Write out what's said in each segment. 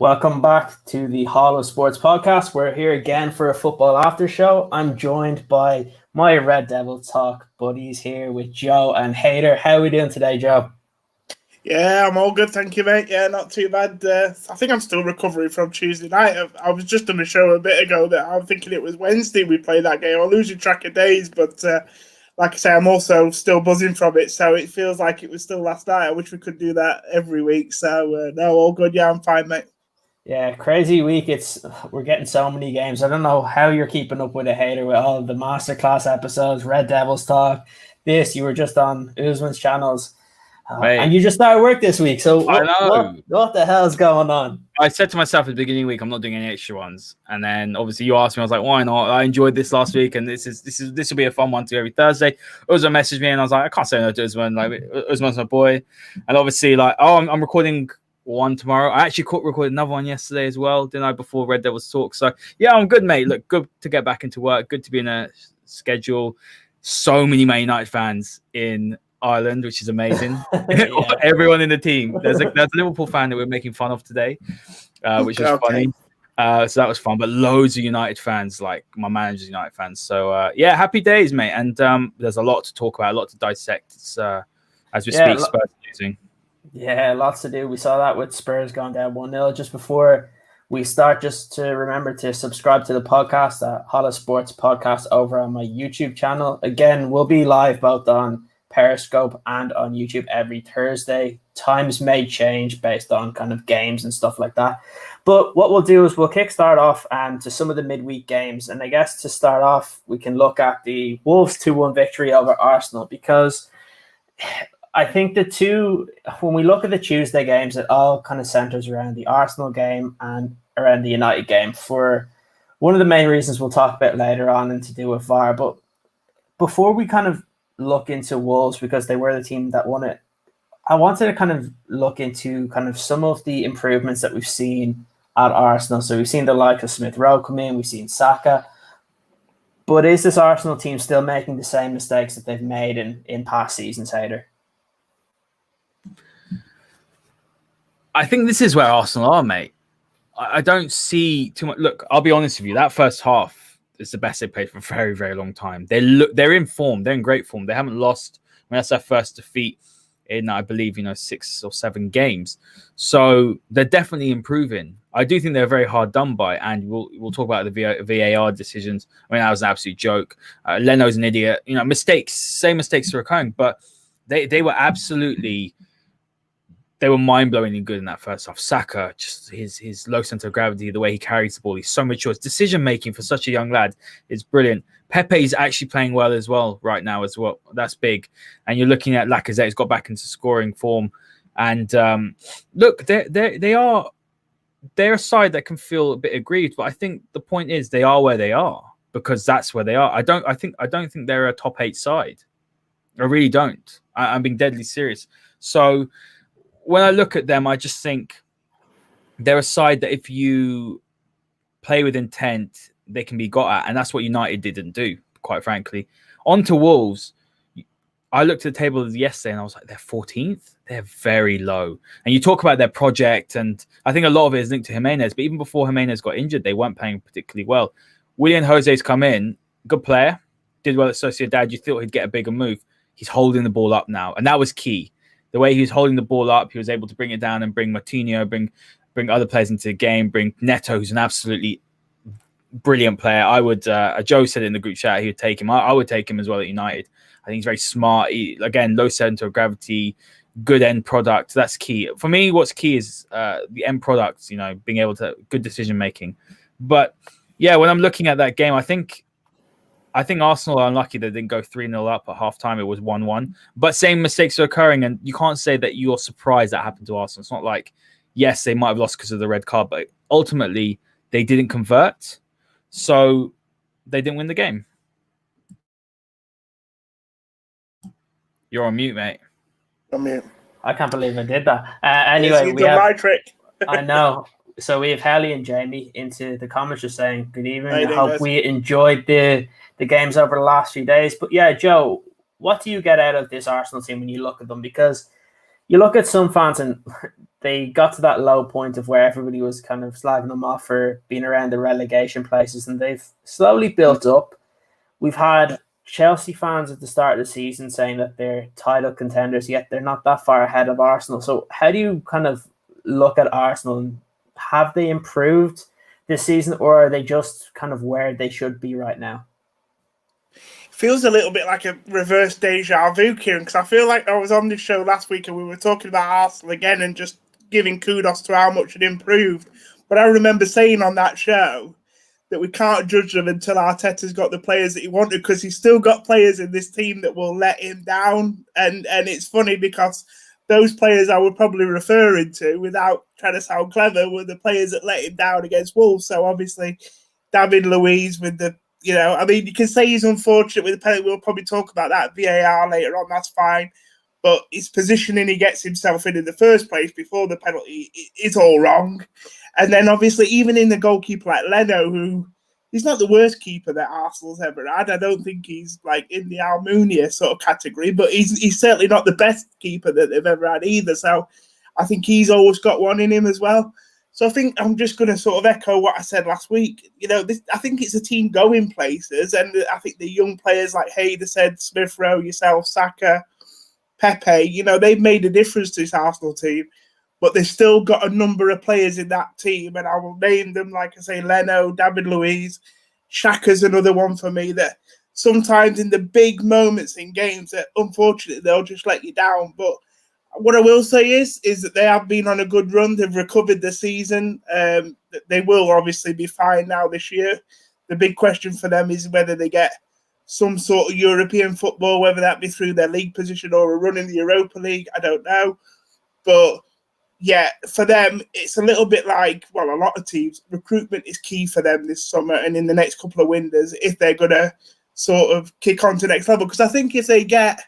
Welcome back to the Hall of Sports podcast. We're here again for a football after show. I'm joined by my Red Devil Talk buddies here with Joe and Haider. How are we doing today, Joe? Yeah, I'm all good, thank you, mate. Yeah, not too bad. I think I'm still recovering from Tuesday night. I was just on a show a bit ago that I'm thinking it was Wednesday we played that game. I'm losing track of days, but like I say, I'm also still buzzing from it, so it feels like it was still last night. I wish we could do that every week. So, no, all good. Yeah, I'm fine, mate. Yeah, crazy week. We're getting so many games. I don't know how you're keeping up with it, Haider, with all of the masterclass episodes, Red Devils Talk. You were just on Usman's channels. And you just started work this week. So what the hell's going on? I said to myself at the beginning of the week, I'm not doing any extra ones. And then obviously you asked me, I was like, why not? I enjoyed this last week, and this will be a fun one to every Thursday. Usman messaged me and I was like, I can't say no to Usman. Like, Usman's my boy. And obviously, like, I'm recording one tomorrow. I actually recorded another one yesterday as well, didn't I, before Red Devils Talk. So yeah, I'm good, mate. Look, good to get back into work, good to be in a schedule. So many Man United fans in Ireland, which is amazing. Everyone in the team. There's a Liverpool fan that we're making fun of today, which is funny. So that was fun. But loads of United fans, like my manager's United fans. So yeah, happy days, mate. And there's a lot to talk about, a lot to dissect. It's, as we speak, Spurs losing. Yeah, lots to do. We saw that with Spurs going down 1-0. Just before we start, just to remember to subscribe to the podcast, Hall of Sports Podcast, over on my YouTube channel. Again, we'll be live both on Periscope and on YouTube every Thursday. Times may change based on kind of games and stuff like that. But what we'll do is we'll kickstart off to some of the midweek games. And I guess to start off, we can look at the Wolves 2-1 victory over Arsenal, because I think when we look at the Tuesday games, it all kind of centers around the Arsenal game and around the United game, for one of the main reasons we'll talk about later on, and to do with VAR. But before we kind of look into Wolves, because they were the team that won it, I wanted to kind of look into kind of some of the improvements that we've seen at Arsenal. So we've seen the likes of Smith Rowe come in, we've seen Saka. But is this Arsenal team still making the same mistakes that they've made in past seasons, Haider? I think this is where Arsenal are, mate. I don't see too much. Look, I'll be honest with you. That first half is the best they played for a very, very long time. They're in form. They're in great form. They haven't lost. I mean, that's their first defeat in, I believe, 6 or 7 games. So they're definitely improving. I do think they're very hard done by, and we'll talk about the VAR decisions. I mean, that was an absolute joke. Leno's an idiot. Same mistakes are occurring, but they were absolutely. They were mind-blowingly good in that first half. Saka, just his low center of gravity, the way he carries the ball, he's so mature. His decision-making for such a young lad is brilliant. Pepe's actually playing well as well right now as well. That's big. And you're looking at Lacazette, who's got back into scoring form. And look, they're a side that can feel a bit aggrieved, but I think the point is they are where they are because that's where they are. I don't think they're a top 8 side. I really don't. I'm being deadly serious. So when I look at them, I just think they're a side that if you play with intent, they can be got at. And that's what United didn't do, quite frankly. On to Wolves. I looked at the table yesterday and I was like, they're 14th? They're very low. And you talk about their project, and I think a lot of it is linked to Jimenez. But even before Jimenez got injured, they weren't playing particularly well. Willian Jose's come in, good player, did well at Sociedad. You thought he'd get a bigger move. He's holding the ball up now. And that was key. The way he was holding the ball up, he was able to bring it down and bring Martinho, bring other players into the game, bring Neto, who's an absolutely brilliant player. I would, Joe said in the group chat he would take him. I would take him as well at United. I think he's very smart. Again, low center of gravity, good end product. That's key. For me, what's key is the end product, being able to, good decision making. But yeah, when I'm looking at that game, I think Arsenal are unlucky they didn't go 3-0 up at halftime. It was 1-1. But same mistakes are occurring, and you can't say that you're surprised that happened to Arsenal. It's not like, yes, they might have lost because of the red card, but ultimately they didn't convert, so they didn't win the game. You're on mute, mate. I'm mute. I can't believe I did that. Anyway, we have my trick. I know. So we have Haley and Jamie into the comments just saying, good evening. I hope we enjoyed the games over the last few days. But yeah, Joe, what do you get out of this Arsenal team when you look at them? Because you look at some fans and they got to that low point of where everybody was kind of slagging them off for being around the relegation places, and they've slowly built up. We've had Chelsea fans at the start of the season saying that they're title contenders, yet they're not that far ahead of Arsenal. So how do you kind of look at Arsenal, and have they improved this season, or are they just kind of where they should be right now? Feels a little bit like a reverse deja vu, Kieran, because I feel like I was on this show last week and we were talking about Arsenal again and just giving kudos to how much it improved. But I remember saying on that show that we can't judge them until Arteta's got the players that he wanted, because he's still got players in this team that will let him down. And it's funny because those players I would probably referring to, without trying to sound clever, were the players that let him down against Wolves. So obviously, David Luiz with the, I mean, you can say he's unfortunate with the penalty. We'll probably talk about that VAR later on. That's fine. But his positioning he gets himself in the first place before the penalty is all wrong. And then obviously, even in the goalkeeper like Leno, who he's not the worst keeper that Arsenal's ever had. I don't think he's like in the Almunia sort of category, but he's certainly not the best keeper that they've ever had either. So I think he's always got one in him as well. So I think I'm just going to sort of echo what I said last week. I think it's a team going places, and I think the young players like Haider said, Smith Rowe, yourself, Saka, Pepe, they've made a difference to this Arsenal team. But they've still got a number of players in that team, and I will name them, like I say, Leno, David Luiz, Xhaka's another one for me, that sometimes in the big moments in games that unfortunately they'll just let you down. But what I will say is that they have been on a good run. They've recovered the season. They will obviously be fine now this year. The big question for them is whether they get some sort of European football, whether that be through their league position or a run in the Europa League. I don't know. But yeah, for them, it's a little bit like, well, a lot of teams, recruitment is key for them this summer and in the next couple of windows if they're going to sort of kick on to the next level. Because I think if they get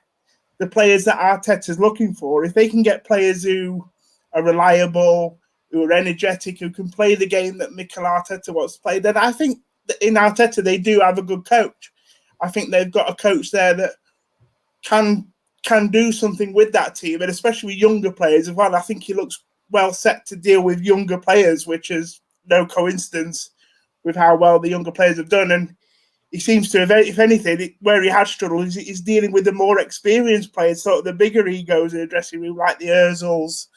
the players that Arteta's looking for, if they can get players who are reliable, who are energetic, who can play the game that Mikel Arteta wants to play, then I think that in Arteta they do have a good coach. I think they've got a coach there that can do something with that team, and especially with younger players as well. I think he looks well set to deal with younger players, which is no coincidence with how well the younger players have done. And he seems to have, if anything, where he has struggled is dealing with the more experienced players, sort of the bigger egos in the dressing room, like the Ozils,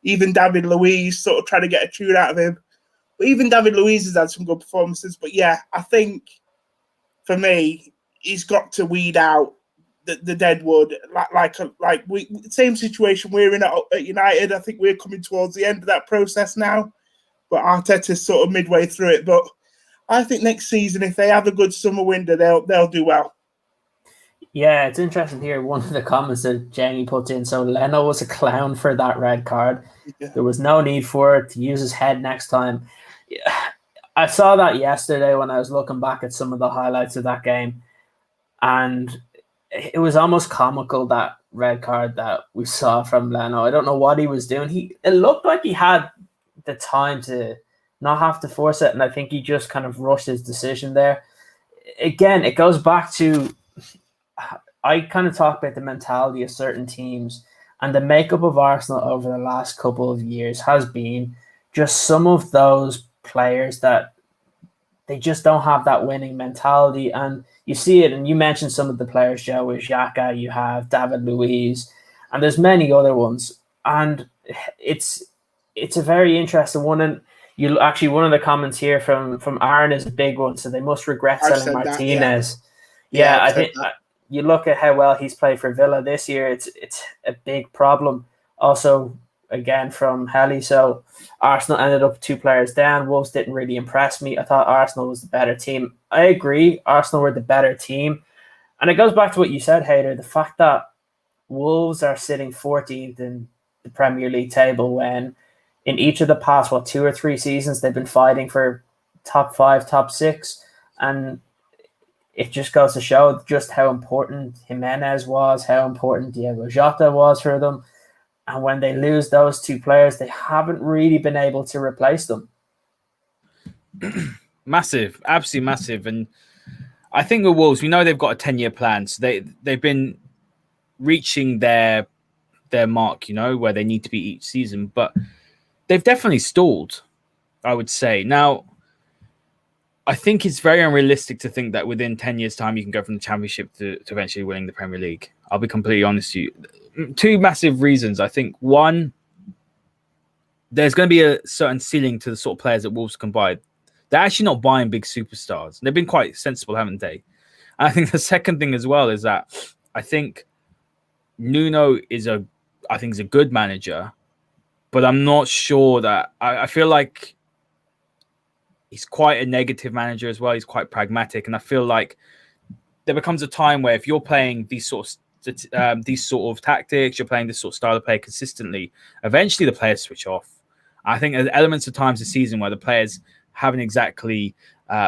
even David Luiz, sort of trying to get a tune out of him. But even David Luiz has had some good performances. But yeah, I think for me, he's got to weed out the dead wood, like we same situation we're in at United. I think we're coming towards the end of that process now, but Arteta's sort of midway through it. But I think next season, if they have a good summer window, they'll do well. Yeah, it's interesting here. One of the comments that Jamie put in, so Leno was a clown for that red card. Yeah. There was no need for it, to use his head next time. I saw that yesterday when I was looking back at some of the highlights of that game, and it was almost comical, that red card that we saw from Leno. I don't know what he was doing. It looked like he had the time to not have to force it, and I think he just kind of rushed his decision there. Again, it goes back to, I kind of talk about the mentality of certain teams, and the makeup of Arsenal over the last couple of years has been just some of those players that they just don't have that winning mentality. And you see it, and you mentioned some of the players, Joe, with Xhaka, you have David Luiz, and there's many other ones. And it's a very interesting one. And you actually, one of the comments here from Aaron is a big one. So they must regret selling Martinez. Yeah, I think you look at how well he's played for Villa this year. It's a big problem. Also, again, from Helly. So Arsenal ended up 2 players down. Wolves didn't really impress me. I thought Arsenal was the better team. I agree. Arsenal were the better team. And it goes back to what you said, Haider, the fact that Wolves are sitting 14th in the Premier League table when in each of the past, 2 or 3 seasons, they've been fighting for top 5, top 6. And it just goes to show just how important Jimenez was, how important Diego Jota was for them. And when they lose those 2 players, they haven't really been able to replace them. Massive, absolutely massive. And I think with Wolves, we know they've got a 10-year plan. So they've been reaching their mark, where they need to be each season. But they've definitely stalled, I would say. Now, I think it's very unrealistic to think that within 10 years' time you can go from the Championship to eventually winning the Premier League. I'll be completely honest with you. Two massive reasons. I think, one, there's going to be a certain ceiling to the sort of players that Wolves can buy. They're actually not buying big superstars. They've been quite sensible, haven't they? And I think the second thing as well is that I think Nuno is a good manager, but I'm not sure that I feel like he's quite a negative manager as well. He's quite pragmatic, and I feel like there becomes a time where if you're playing these sort of tactics, you're playing this sort of style of play consistently, eventually the players switch off. I think there's elements of times this season where the players haven't exactly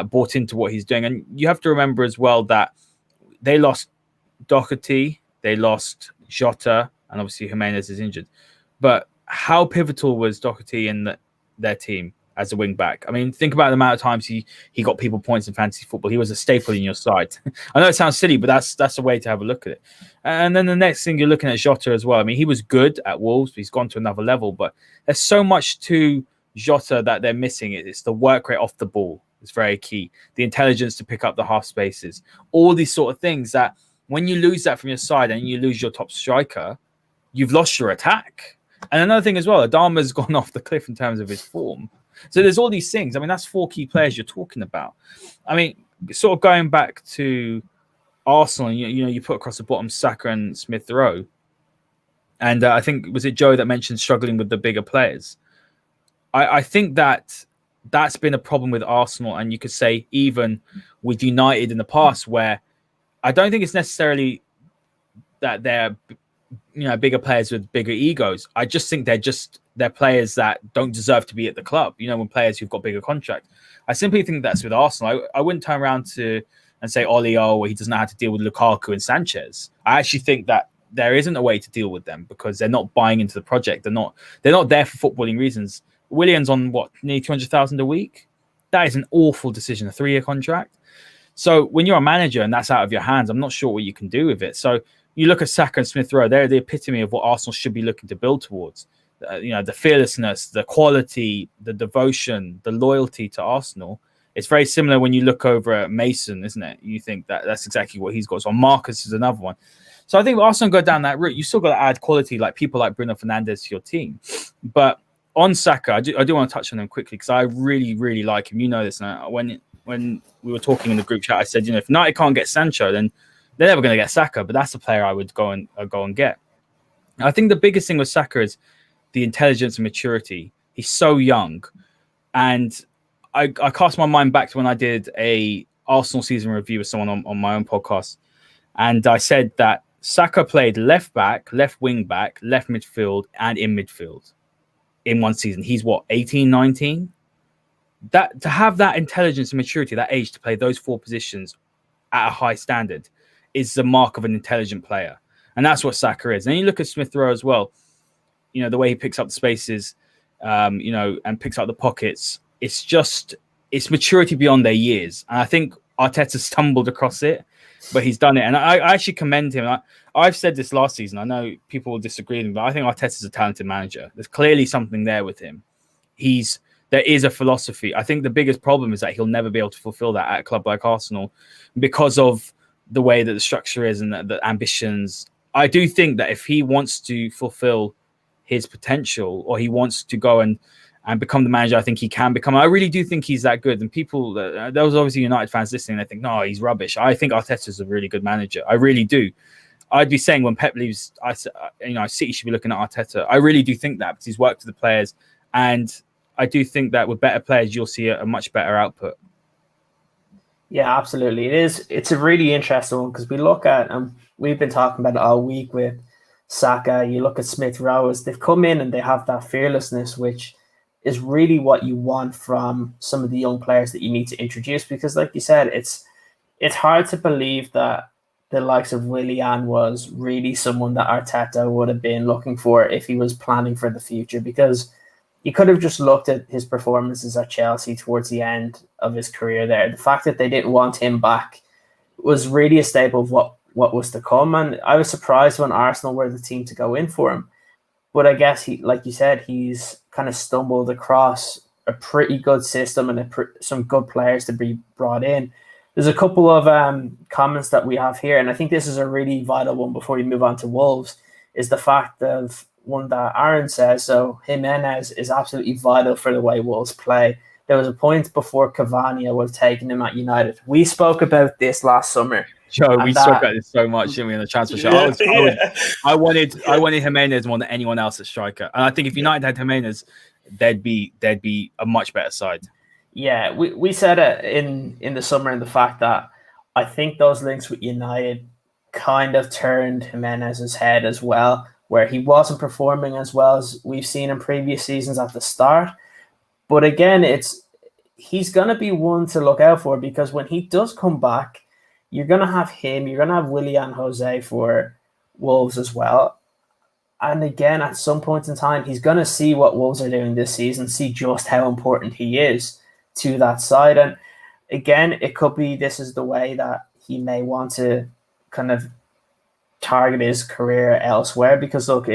bought into what he's doing, and you have to remember as well that they lost Doherty, they lost Jota, and obviously Jimenez is injured. But how pivotal was Doherty in their team as a wing back? I mean, think about the amount of times he got people points in fantasy football. He was a staple in your side. I know it sounds silly, but that's a way to have a look at it. And then the next thing, you're looking at Jota as well. I mean, he was good at Wolves, but he's gone to another level. But there's so much to Jota that they're missing. It's the work rate off the ball. It's very key. The intelligence to pick up the half spaces. All these sort of things that when you lose that from your side and you lose your top striker, you've lost your attack. And another thing as well, Adama's gone off the cliff in terms of his form. So there's all these things. I mean, that's 4 key players you're talking about. I mean, sort of going back to Arsenal, you put across the bottom Saka and Smith Rowe. And I think, was it Joe that mentioned struggling with the bigger players? I think that's been a problem with Arsenal. And you could say even with United in the past, where I don't think it's necessarily that they're bigger players with bigger egos. I just think they're players that don't deserve to be at the club. When players who've got bigger contracts. I simply think that's with Arsenal. I wouldn't turn around and say Ollie, he doesn't know how to deal with Lukaku and Sanchez. I actually think that there isn't a way to deal with them because they're not buying into the project. They're not there for footballing reasons. Williams on nearly 200,000 a week. That is an awful decision, a 3-year contract. So when you're a manager and that's out of your hands, I'm not sure what you can do with it. So you look at Saka and Smith Rowe, they're the epitome of what Arsenal should be looking to build towards. The fearlessness, the quality, the devotion, the loyalty to Arsenal. It's very similar when you look over at Mason, isn't it? You think that's exactly what he's got. So Marcus is another one. So I think Arsenal go down that route. You still got to add quality, like people like Bruno Fernandes to your team. But on Saka, I do want to touch on him quickly because I really, really like him. You know this now. When we were talking in the group chat, I said, if United can't get Sancho, then they're never going to get Saka. But that's the player I would go and get. I think the biggest thing with Saka is the intelligence and maturity. He's so young. And I cast my mind back to when I did a Arsenal season review with someone on my own podcast. And I said that Saka played left back, left wing back, left midfield, and in midfield in one season. He's 18, 19? That to have that intelligence and maturity, that age to play those 4 positions at a high standard is the mark of an intelligent player. And that's what Saka is. And you look at Smith Rowe as well, the way he picks up the spaces, and picks up the pockets. It's maturity beyond their years. And I think Arteta stumbled across it, but he's done it. And I actually commend him. I've said this last season. I know people will disagree with me, but I think Arteta's a talented manager. There's clearly something there with him. There is a philosophy. I think the biggest problem is that he'll never be able to fulfill that at a club like Arsenal because of the way that the structure is and the ambitions. I do think that if he wants to fulfill his potential or he wants to go and become the manager I think he can become, I really do think he's that good. And people, there was obviously United fans listening, they think, no, he's rubbish. I think Arteta's a really good manager. I really do. I'd be saying when Pep leaves, City should be looking at Arteta. I really do think that because he's worked with the players. And I do think that with better players, you'll see a much better output. Yeah, absolutely. It's a really interesting one because we look at, and we've been talking about it all week with Saka. You look at Smith Rowe, they've come in and they have that fearlessness, which is really what you want from some of the young players that you need to introduce. Because like you said, it's hard to believe that the likes of Willian was really someone that Arteta would have been looking for if he was planning for the future, because you could have just looked at his performances at Chelsea towards the end of his career there. The fact that they didn't want him back was really a staple of what was to come. And I was surprised when Arsenal were the team to go in for him. But I guess like you said, he's kind of stumbled across a pretty good system and some good players to be brought in. There's a couple of comments that we have here, and I think this is a really vital one before we move on to Wolves, is the fact of one that Aaron says, so Jimenez is absolutely vital for the way Wolves play. There was a point before Cavani would have taken him at United. We spoke about this last summer. Joe, we spoke about this so much, didn't we, in the transfer show? I wanted Jimenez more than anyone else at striker, and I think if United had Jimenez, they'd be a much better side. Yeah, we said it in the summer, and the fact that I think those links with United kind of turned Jimenez's head as well, where he wasn't performing as well as we've seen in previous seasons at the start. But again, he's going to be one to look out for, because when he does come back, you're going to have him, you're going to have Willian Jose for Wolves as well. And again, at some point in time, he's going to see what Wolves are doing this season, see just how important he is to that side. And again, it could be this is the way that he may want to kind of target his career elsewhere, because look,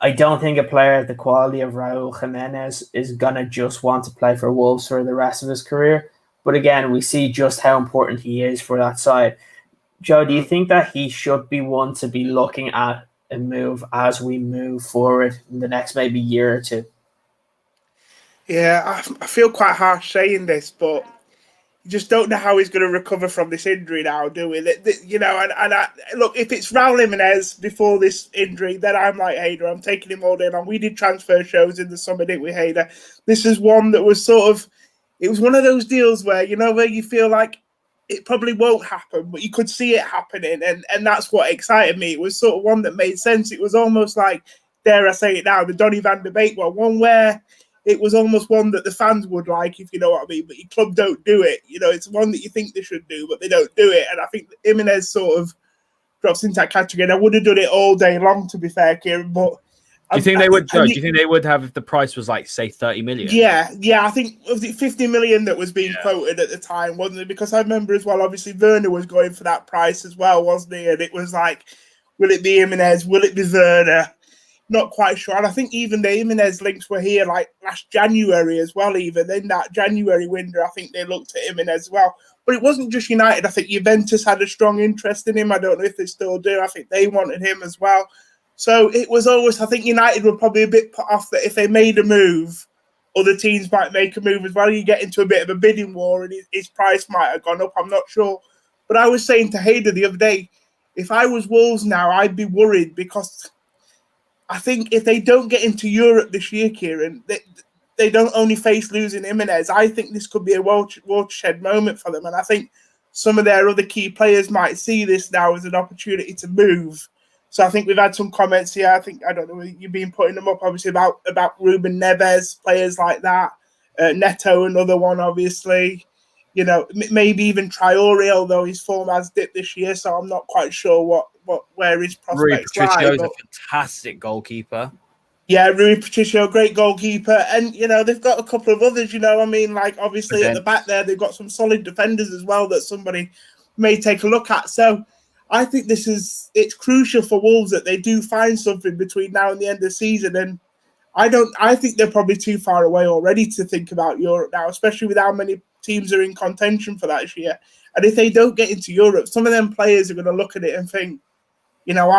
I don't think a player at the quality of Raul Jimenez is going to just want to play for Wolves for the rest of his career. But again, we see just how important he is for that side. Joe, do you think that he should be one to be looking at a move as we move forward in the next maybe year or two? Yeah, I feel quite harsh saying this, but you just don't know how he's going to recover from this injury now, do we? You know, and look, if it's Raul Jimenez before this injury, then I'm like Haider. I'm taking him all day long. We did transfer shows in the summer, didn't we, Haider? This is one that was sort of, it was one of those deals where, you know, where you feel like it probably won't happen, but you could see it happening, and that's what excited me. It was sort of one that made sense. It was almost like, dare I say it now, the Donny van de Beek one where it was almost one that the fans would like, if you know what I mean, but your club don't do it. You know, it's one that you think they should do, but they don't do it. And I think Jimenez sort of drops into that category. And I would have done it all day long, to be fair, Kieran, but do you think they would? Do you think they would have if the price was like, say, 30 million? Yeah. I think was it 50 million that was being quoted at the time, wasn't it? Because I remember as well, obviously Werner was going for that price as well, wasn't he? And it was like, will it be Jimenez? Will it be Werner? Not quite sure. And I think even the Jimenez links were here like last January as well. Even in that January window, I think they looked at Jimenez as well. But it wasn't just United. I think Juventus had a strong interest in him. I don't know if they still do. I think they wanted him as well. So it was always, I think United were probably a bit put off that if they made a move, other teams might make a move as well. You get into a bit of a bidding war and his price might have gone up. I'm not sure. But I was saying to Haider the other day, if I was Wolves now, I'd be worried, because I think if they don't get into Europe this year, Kieran, they don't only face losing Jimenez. I think this could be a watershed moment for them. And I think some of their other key players might see this now as an opportunity to move. So I think we've had some comments here. I don't know, you've been putting them up, obviously, about Ruben Neves, players like that. Neto, another one, obviously. You know, maybe even Traore, although his form has dipped this year, so I'm not quite sure where his prospects lie. Rui Patricio is a fantastic goalkeeper. Yeah, Rui Patricio, great goalkeeper. And, you know, they've got a couple of others, you know, I mean, like, obviously at the back there, they've got some solid defenders as well that somebody may take a look at. So I think it's crucial for Wolves that they do find something between now and the end of the season. And I think they're probably too far away already to think about Europe now, especially with how many teams are in contention for that this year. And if they don't get into Europe, some of them players are going to look at it and think, you know,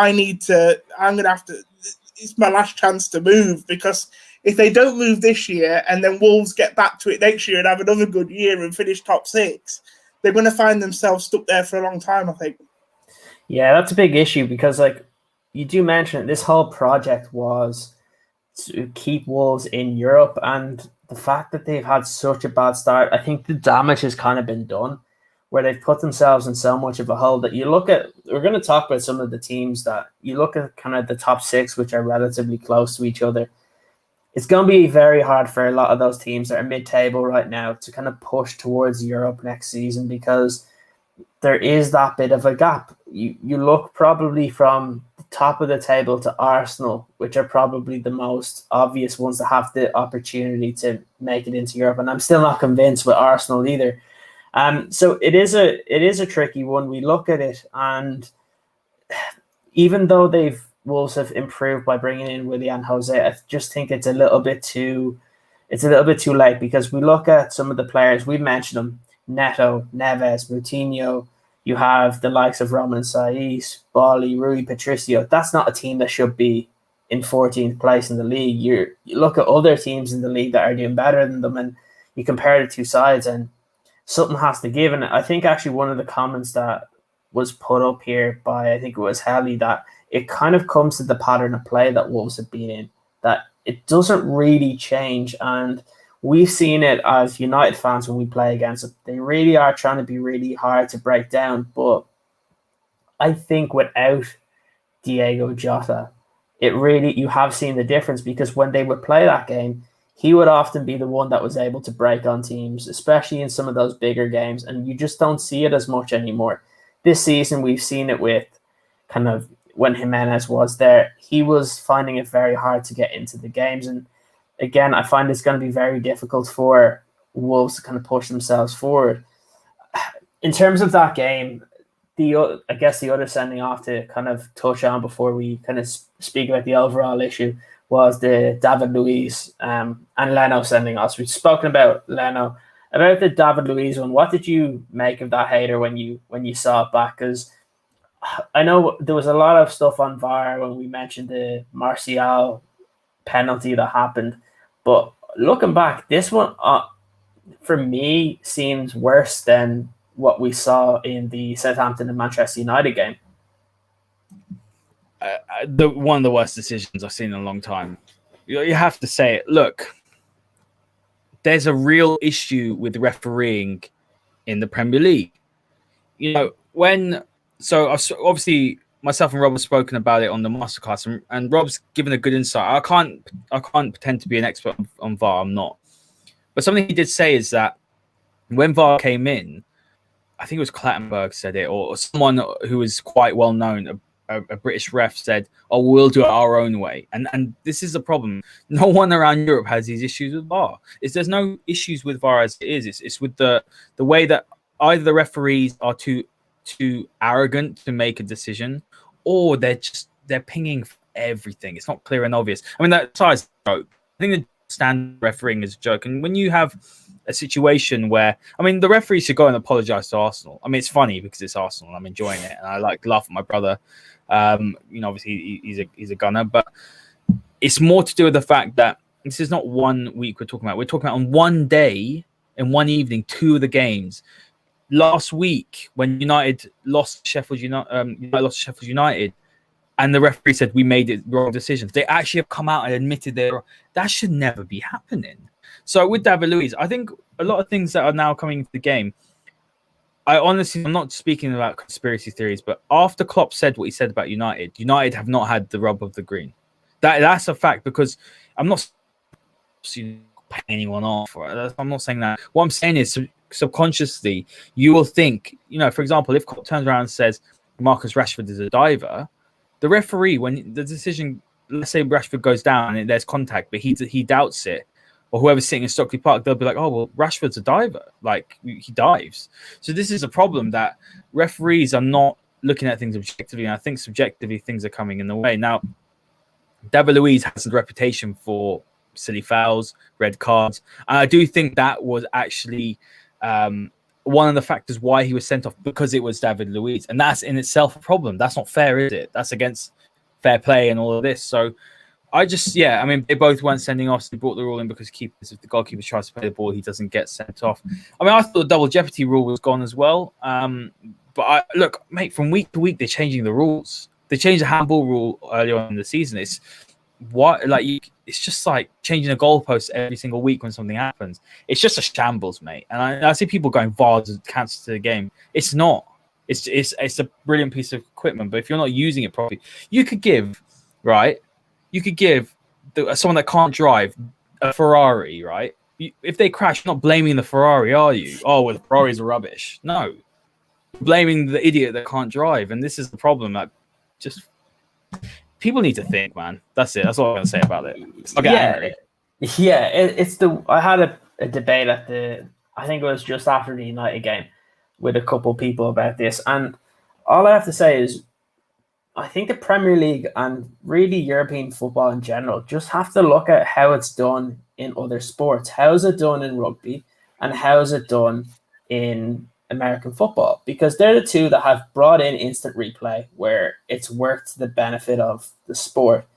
it's my last chance to move, because if they don't move this year and then Wolves get back to it next year and have another good year and finish top 6, they're going to find themselves stuck there for a long time, I think. Yeah, that's a big issue, because like you do mention it, this whole project was to keep Wolves in Europe, and the fact that they've had such a bad start, I think the damage has kind of been done, where they've put themselves in so much of a hole that you look at. We're going to talk about some of the teams that you look at, kind of the top 6, which are relatively close to each other. It's going to be very hard for a lot of those teams that are mid-table right now to kind of push towards Europe next season, because there is that bit of a gap. You look probably from the top of the table to Arsenal, which are probably the most obvious ones to have the opportunity to make it into Europe. And I'm still not convinced with Arsenal either. So it is a tricky one. We look at it, and even though they've Wolves have improved by bringing in Willian Jose. I just think it's a little bit too late, because we look at some of the players, we've mentioned them: Neto, Neves, Moutinho. You have the likes of Roman Saiz, Bali, Rui Patricio. That's not a team that should be in 14th place in the league. You look at other teams in the league that are doing better than them, and you compare the two sides, and something has to give. And I think actually one of the comments that was put up here by, I think it was Helly, that it kind of comes to the pattern of play that Wolves have been in, that it doesn't really change. And we've seen it as United fans when we play against them. They really are trying to be really hard to break down. But I think without Diego Jota, you have seen the difference, because when they would play that game, he would often be the one that was able to break on teams, especially in some of those bigger games. And you just don't see it as much anymore. This season, we've seen it with kind of when Jimenez was there. He was finding it very hard to get into the games. And again, I find it's going to be very difficult for Wolves to kind of push themselves forward. In terms of that game, I guess the other sending off to kind of touch on before we kind of speak about the overall issue was the David Luiz and Leno sending off. We've spoken about Leno. About the David Luiz one, what did you make of that, Haider, when you saw it back? Because I know there was a lot of stuff on VAR when we mentioned the Martial penalty that happened, but looking back, this one for me seems worse than what we saw in the Southampton and Manchester United game. One of the worst decisions I've seen in a long time. You have to say it. Look, there's a real issue with refereeing in the Premier League. You know, obviously myself and Rob have spoken about it on the masterclass, and Rob's given a good insight. I can't pretend to be an expert on VAR. I'm not. But something he did say is that when VAR came in, I think it was Clattenburg said it, or someone who was quite well known, a British ref said, "Oh, we'll do it our own way." And this is the problem. No one around Europe has these issues with VAR. There's no issues with VAR as it is. It's with the way that either the referees are too arrogant to make a decision, or they're pinging for everything. It's not clear and obvious. I mean, that's a joke. I think the standard refereeing is a joke. And when you have a situation where, I mean, the referee should go and apologize to Arsenal. I mean, it's funny because it's Arsenal. I'm enjoying it, and I laugh at my brother. Obviously he's a gunner, but it's more to do with the fact that this is not 1 week we're talking about. We're talking about on one day and one evening, 2 of the games. Last week when United lost Sheffield United, and the referee said we made it wrong decisions. They actually have come out and admitted that should never be happening. So with David Luiz, I think a lot of things that are now coming into the game, I'm not speaking about conspiracy theories, but after Klopp said what he said about United have not had the rub of the green. That's a fact, because I'm not paying anyone off. I'm not saying that. What I'm saying is subconsciously, you will think, for example, if Klopp turns around and says Marcus Rashford is a diver, the referee, when the decision, let's say Rashford goes down and there's contact, but he doubts it, or whoever's sitting in Stockley Park, they'll be like, oh, well, Rashford's a diver. Like, he dives. So this is a problem, that referees are not looking at things objectively, and I think subjectively things are coming in the way. Now, David Luiz has a reputation for silly fouls, red cards, and I do think that was actually one of the factors why he was sent off, because it was David Luiz, and that's in itself a problem. That's not fair, is it? That's against fair play and all of this. So they both weren't sending off. So they brought the rule in because if the goalkeeper tries to play the ball, he doesn't get sent off. I mean, I thought the double jeopardy rule was gone as well. But look, mate, from week to week, they're changing the rules. They changed the handball rule earlier on in the season. It's just like changing a goalpost every single week when something happens. It's just a shambles, mate. And I see people going VAR to cancel the game. It's not. It's a brilliant piece of equipment, but if you're not using it properly, you could give someone that can't drive a Ferrari, right? If they crash, you're not blaming the Ferrari, are you? Oh, well, the Ferraris are rubbish. No, you're blaming the idiot that can't drive, and this is the problem. That just people need to think, man. That's it. That's all I'm gonna say about it. I had a debate I think it was just after the United game with a couple of people about this, and all I have to say is, I think the Premier League and really European football in general just have to look at how it's done in other sports. How is it done in rugby and how is it done in American football? Because they're the two that have brought in instant replay where it's worked to the benefit of the sport.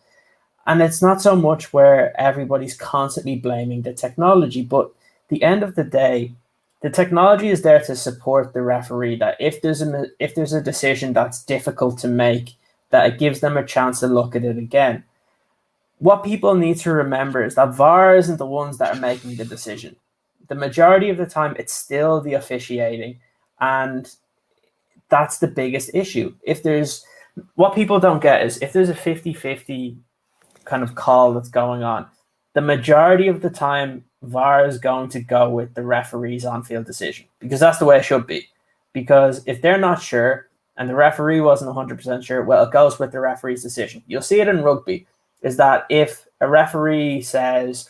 And it's not so much where everybody's constantly blaming the technology, but at the end of the day, the technology is there to support the referee, that if there's a decision that's difficult to make, that it gives them a chance to look at it again. What people need to remember is that VAR isn't the ones that are making the decision. The majority of the time, it's still the officiating, and that's the biggest issue. What people don't get is if there's a 50-50 kind of call that's going on, the majority of the time VAR is going to go with the referee's on-field decision, because that's the way it should be. Because if they're not sure and the referee wasn't 100% sure, well, it goes with the referee's decision. You'll see it in rugby, is that if a referee says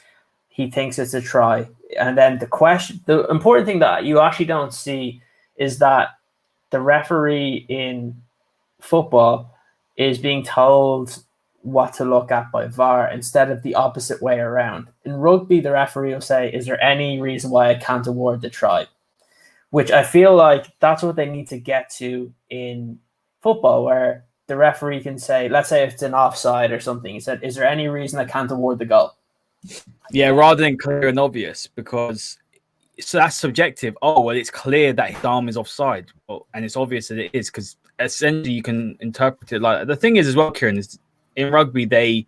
he thinks it's a try, and then the important thing that you actually don't see is that the referee in football is being told what to look at by VAR instead of the opposite way around. In rugby, the referee will say, is there any reason why I can't award the try? Which I feel like that's what they need to get to in football, where the referee can say, let's say if it's an offside or something, he said, is there any reason I can't award the goal? Yeah, rather than clear and obvious, because so that's subjective. Oh, well, it's clear that his arm is offside, and it's obvious that it is, because essentially you can interpret it like the thing is as well, Kieran, is in rugby they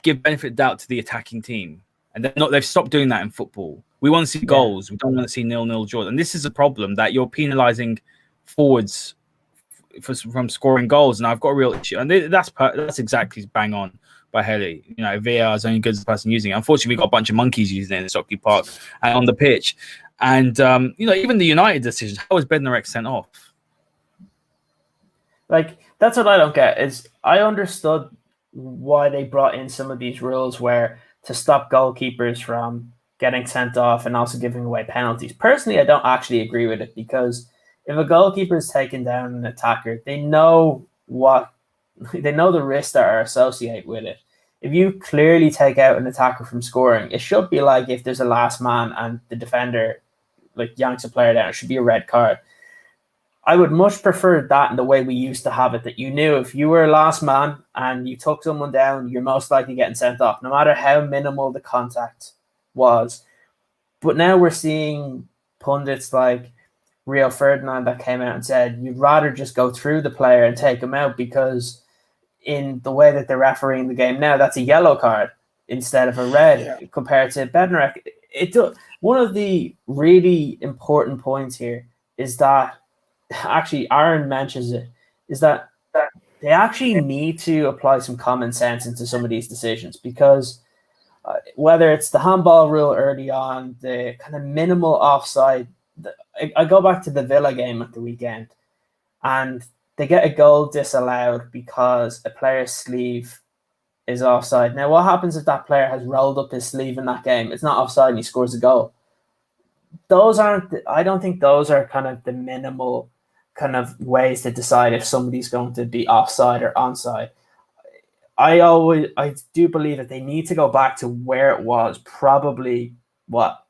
give benefit of doubt to the attacking team, and they've stopped doing that in football. We want to see goals. We don't want to see 0-0 draws, and this is a problem that you're penalising forwards from scoring goals, and I've got a real issue, and that's exactly bang on by Haley. You know, VAR is only good as the person using it. Unfortunately, we've got a bunch of monkeys using it in Stockley Park and on the pitch, and even the United decision. How was Bednarek sent off? Like, that's what I don't get. Is I understood why they brought in some of these rules where to stop goalkeepers from getting sent off and also giving away penalties. Personally, I don't actually agree with it, because if a goalkeeper is taking down an attacker, they know the risks that are associated with it. If you clearly take out an attacker from scoring, it should be like if there's a last man and the defender yanks a player down, it should be a red card. I would much prefer that in the way we used to have it, that you knew if you were a last man and you took someone down, you're most likely getting sent off, no matter how minimal the contact was. But now we're seeing pundits like Rio Ferdinand that came out and said you'd rather just go through the player and take him out, because in the way that they're refereeing the game now, that's a yellow card instead of a red compared to Bednarek. One of the really important points here is that, actually Aaron mentions it, is that they actually need to apply some common sense into some of these decisions, because whether it's the handball rule early on, the kind of minimal offside, I go back to the Villa game at the weekend, and they get a goal disallowed because a player's sleeve is offside. Now, what happens if that player has rolled up his sleeve in that game? It's not offside and he scores a goal. I don't think those are kind of the minimal kind of ways to decide if somebody's going to be offside or onside. I do believe that they need to go back to where it was probably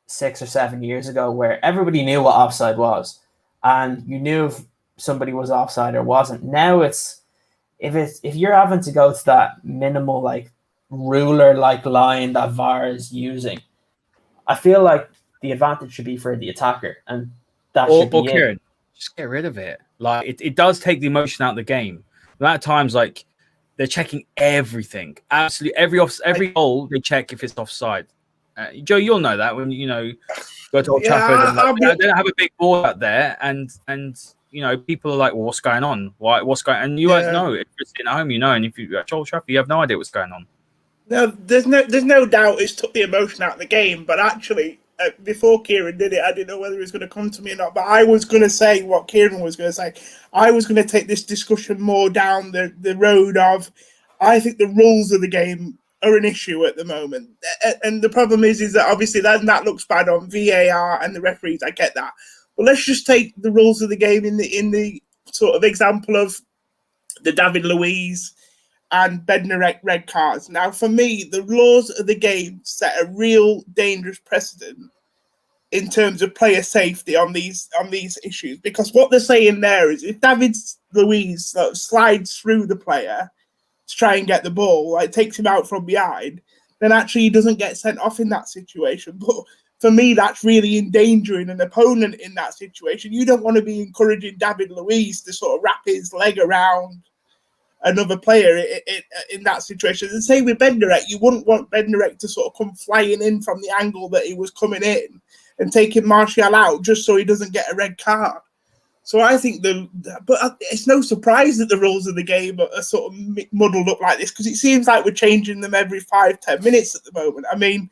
6 or 7 years ago, where everybody knew what offside was and you knew if somebody was offside or wasn't. Now if you're having to go to that minimal ruler line that VAR is using, I feel like the advantage should be for the attacker, and that should be Kieran, just get rid of it. Like it does take the emotion out of the game. At times, they're checking everything, absolutely every goal. They check if it's offside. Joe, you'll know that when go to Old Trafford and they don't have a big board out there, and people are like, well, what's going on? What's going on? And you won't know. If you're sitting at home, and if you're at Old Trafford, you have no idea what's going on. No, there's no doubt it's took the emotion out of the game, but actually, before Kieran did it, I didn't know whether he was going to come to me or not, but I was going to say what Kieran was going to say. I was going to take this discussion more down the road of, I think the rules of the game are an issue at the moment. And the problem is that obviously that looks bad on VAR and the referees, I get that. But let's just take the rules of the game in the sort of example of the David Luiz and Bednarek red cards. Now, for me, the laws of the game set a real dangerous precedent in terms of player safety on these issues, because what they're saying there is if David Luiz slides through the player to try and get the ball, like takes him out from behind, then actually he doesn't get sent off in that situation. But for me, that's really endangering an opponent in that situation. You don't want to be encouraging David Luiz to sort of wrap his leg around another player in that situation. And same with Bednarek, you wouldn't want Bednarek to sort of come flying in from the angle that he was coming in and taking Martial out just so he doesn't get a red card. So I think but it's no surprise that the rules of the game are sort of muddled up like this, because it seems like we're changing them every 5-10 minutes at the moment. I mean,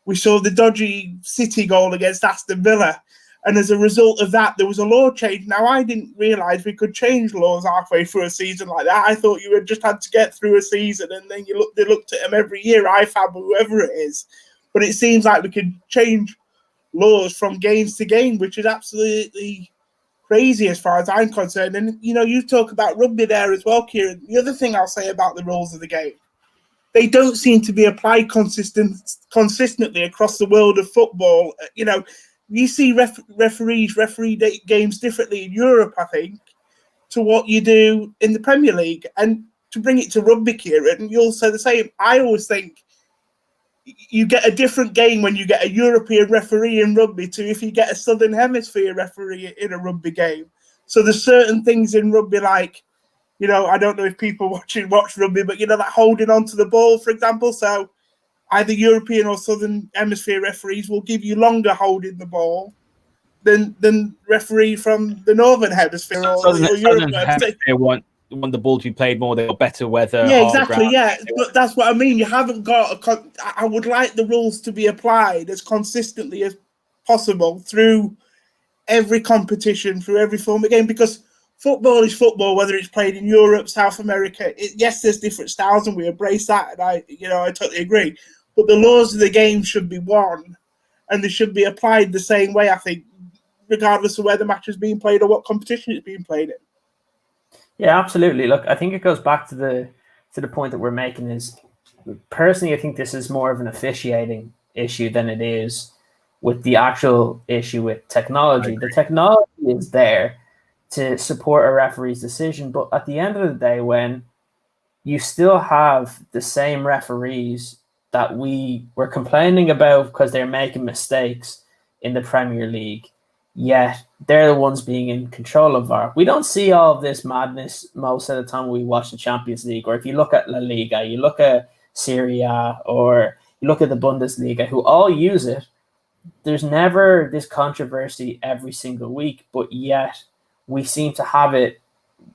we saw the dodgy City goal against Aston Villa, and as a result of that, there was a law change. Now, I didn't realise we could change laws halfway through a season like that. I thought you just had to get through a season, and then they looked at them every year, IFAB or whoever it is. But it seems like we can change laws from games to game, which is absolutely crazy as far as I'm concerned. And, you talk about rugby there as well, Kieran. The other thing I'll say about the rules of the game, they don't seem to be applied consistently across the world of football. You see referees referee games differently in Europe, I think, to what you do in the Premier League. And to bring it to rugby, Kieran, you'll say the same. I always think you get a different game when you get a European referee in rugby to if you get a Southern Hemisphere referee in a rugby game. So there's certain things in rugby like, I don't know if people watch rugby, but, that holding on to the ball, for example. So either European or Southern Hemisphere referees will give you longer holding the ball than referee from the Northern Hemisphere or Europe. They want the ball to be played more. They've got better weather. Yeah, exactly. Yeah, but that's what I mean. You haven't got I would like the rules to be applied as consistently as possible through every competition, through every form of game, because football is football, whether it's played in Europe, South America. Yes, there's different styles, and we embrace that, and I totally agree. But the laws of the game should be one, and they should be applied the same way, I think, regardless of where the match is being played or what competition it's being played in. Yeah, absolutely. Look, I think it goes back to the point that we're making is, personally, I think this is more of an officiating issue than it is with the actual issue with technology. The technology is there to support a referee's decision, but at the end of the day, when you still have the same referees that we were complaining about because they're making mistakes in the Premier League, yet they're the ones being in control of VAR. We don't see all of this madness most of the time when we watch the Champions League, or if you look at La Liga, you look at Serie A, or you look at the Bundesliga, who all use it. There's never this controversy every single week, but yet we seem to have it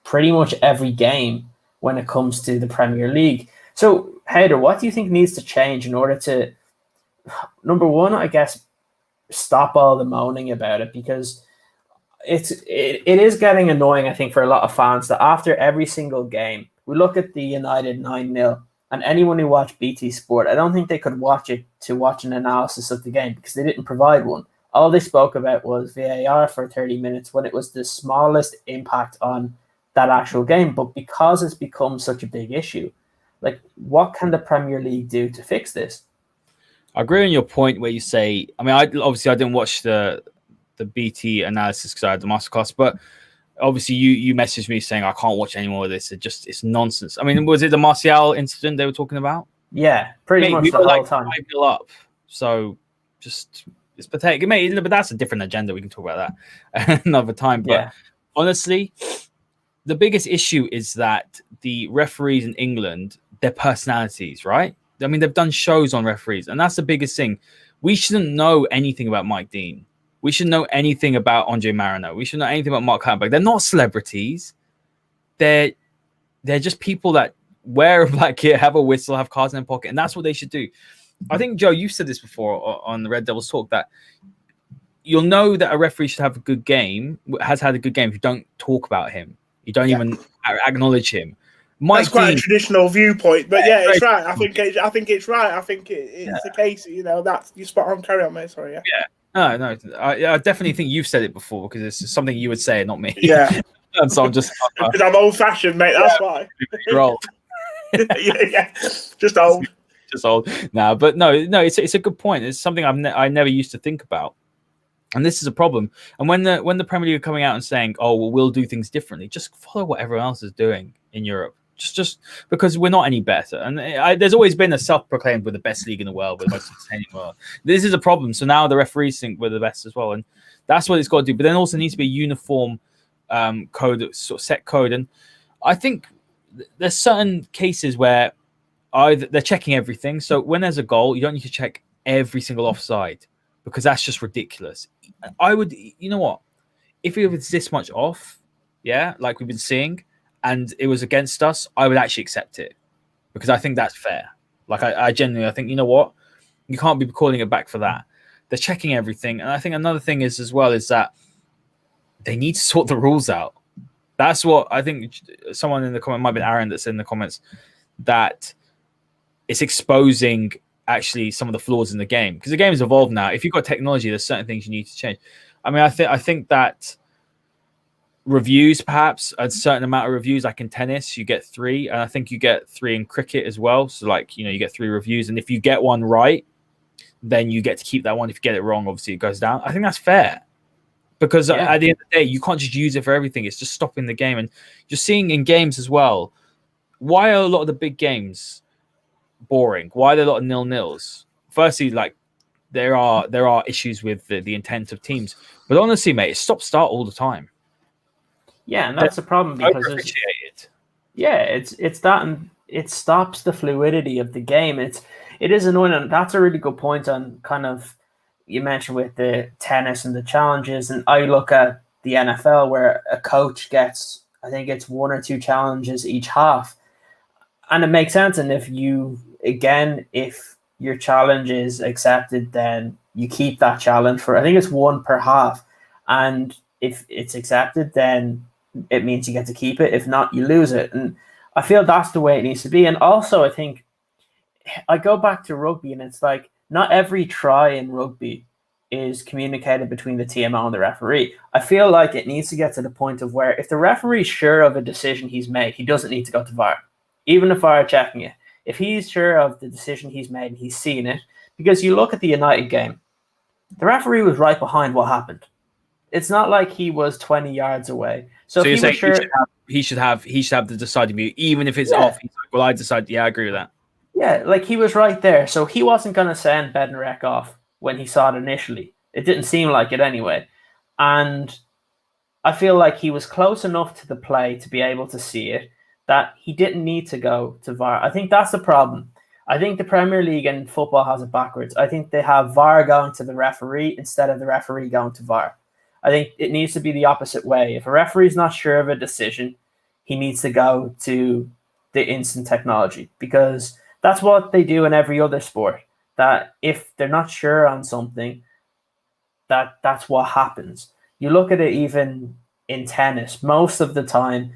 pretty much every game when it comes to the Premier League. So, Haider, what do you think needs to change in order to, number one, I guess, stop all the moaning about it? Because it is getting annoying, I think, for a lot of fans that after every single game, we look at the United 9-0, and anyone who watched BT Sport, I don't think they could watch it to watch an analysis of the game because they didn't provide one. All they spoke about was VAR for 30 minutes when it was the smallest impact on that actual game. But because it's become such a big issue, like, what can the Premier League do to fix this? I agree on your point where you say, I mean, I didn't watch the BT analysis because I had the masterclass, but obviously you messaged me saying I can't watch any more of this. It's nonsense. I mean, was it the Martial incident they were talking about? Yeah, pretty much the whole time. 5-0 up. So just, it's pathetic. But that's a different agenda. We can talk about that another time. But honestly, the biggest issue is that the referees in England, their personalities, right? I mean, they've done shows on referees, and that's the biggest thing. We shouldn't know anything about Mike Dean. We shouldn't know anything about Andre Marino. We shouldn't know anything about Mark Hamburg. They're not celebrities. They're just people that wear a black kit, have a whistle, have cards in their pocket, and that's what they should do. I think, Joe, you said this before on the Red Devils Talk, that you'll know that a referee should have a good game, has had a good game, if you don't talk about him. You don't even acknowledge him. That's quite a traditional viewpoint, but yeah, it's right. I think it's right. I think it's the case. That's you spot on. Carry on, mate. Sorry. Yeah. No. I definitely think you've said it before because it's something you would say, not me. Yeah. And so I'm just Because I'm old-fashioned, mate. That's why. roll. yeah, just old. Just old. No, but no, it's a good point. It's something I never used to think about. And this is a problem. And when the Premier League are coming out and saying, "Oh, well, we'll do things differently," just follow what everyone else is doing in Europe. Just because we're not any better. And there's always been a self-proclaimed we're the best league in the world, we're the most entertaining world. This is a problem. So now the referees think we're the best as well, and that's what it's got to do. But then also needs to be a uniform code, sort of set code. And I think there's certain cases where either they're checking everything. So when there's a goal, you don't need to check every single offside because that's just ridiculous. I would, you know what? If it was this much off, yeah, like we've been seeing, and it was against us, I would actually accept it because I think that's fair. Like I genuinely, I think, you know what? You can't be calling it back for that. They're checking everything. And I think another thing is as well is that they need to sort the rules out. That's what I think. Someone in the comment, might be Aaron that's in the comments, that it's exposing actually some of the flaws in the game because the game is evolved now. If you've got technology, there's certain things you need to change. I mean, I think that reviews, perhaps a certain amount of reviews, like in tennis, you get 3, and I think you get 3 in cricket as well. So like, you get 3 reviews, and if you get one right, then you get to keep that one. If you get it wrong, obviously it goes down. I think that's fair. Because at the end of the day, you can't just use it for everything. It's just stopping the game. And you're seeing in games as well, why are a lot of the big games boring? Why are there a lot of 0-0s? Firstly, like there are issues with the intent of teams. But honestly, mate, it's stop-start all the time. Yeah, and that's the problem because it's that, and it stops the fluidity of the game. It is annoying, and that's a really good point on kind of you mentioned with the tennis and the challenges. And I look at the NFL where a coach gets, I think it's 1 or 2 challenges each half. And it makes sense. And if your challenge is accepted, then you keep that challenge for, I think it's 1 per half. And if it's accepted, then it means you get to keep it. If not, you lose it. And I feel that's the way it needs to be. And also, I think I go back to rugby, and it's like, not every try in rugby is communicated between the TMO and the referee. I feel like it needs to get to the point of where if the referee's sure of a decision he's made, he doesn't need to go to VAR, even if VAR are checking it. If he's sure of the decision he's made and he's seen it, because you look at the United game, the referee was right behind what happened. It's not like he was 20 yards away. So if he was sure, he should have the deciding view, even if it's off. He's like, well, I decide. Yeah, I agree with that. Yeah, like he was right there. So he wasn't going to send Bednarek off when he saw it initially. It didn't seem like it anyway. And I feel like he was close enough to the play to be able to see it that he didn't need to go to VAR. I think that's the problem. I think the Premier League and football has it backwards. I think they have VAR going to the referee instead of the referee going to VAR. I think it needs to be the opposite way. If a referee's not sure of a decision, he needs to go to the instant technology because that's what they do in every other sport. That if they're not sure on something, that's what happens. You look at it even in tennis. Most of the time,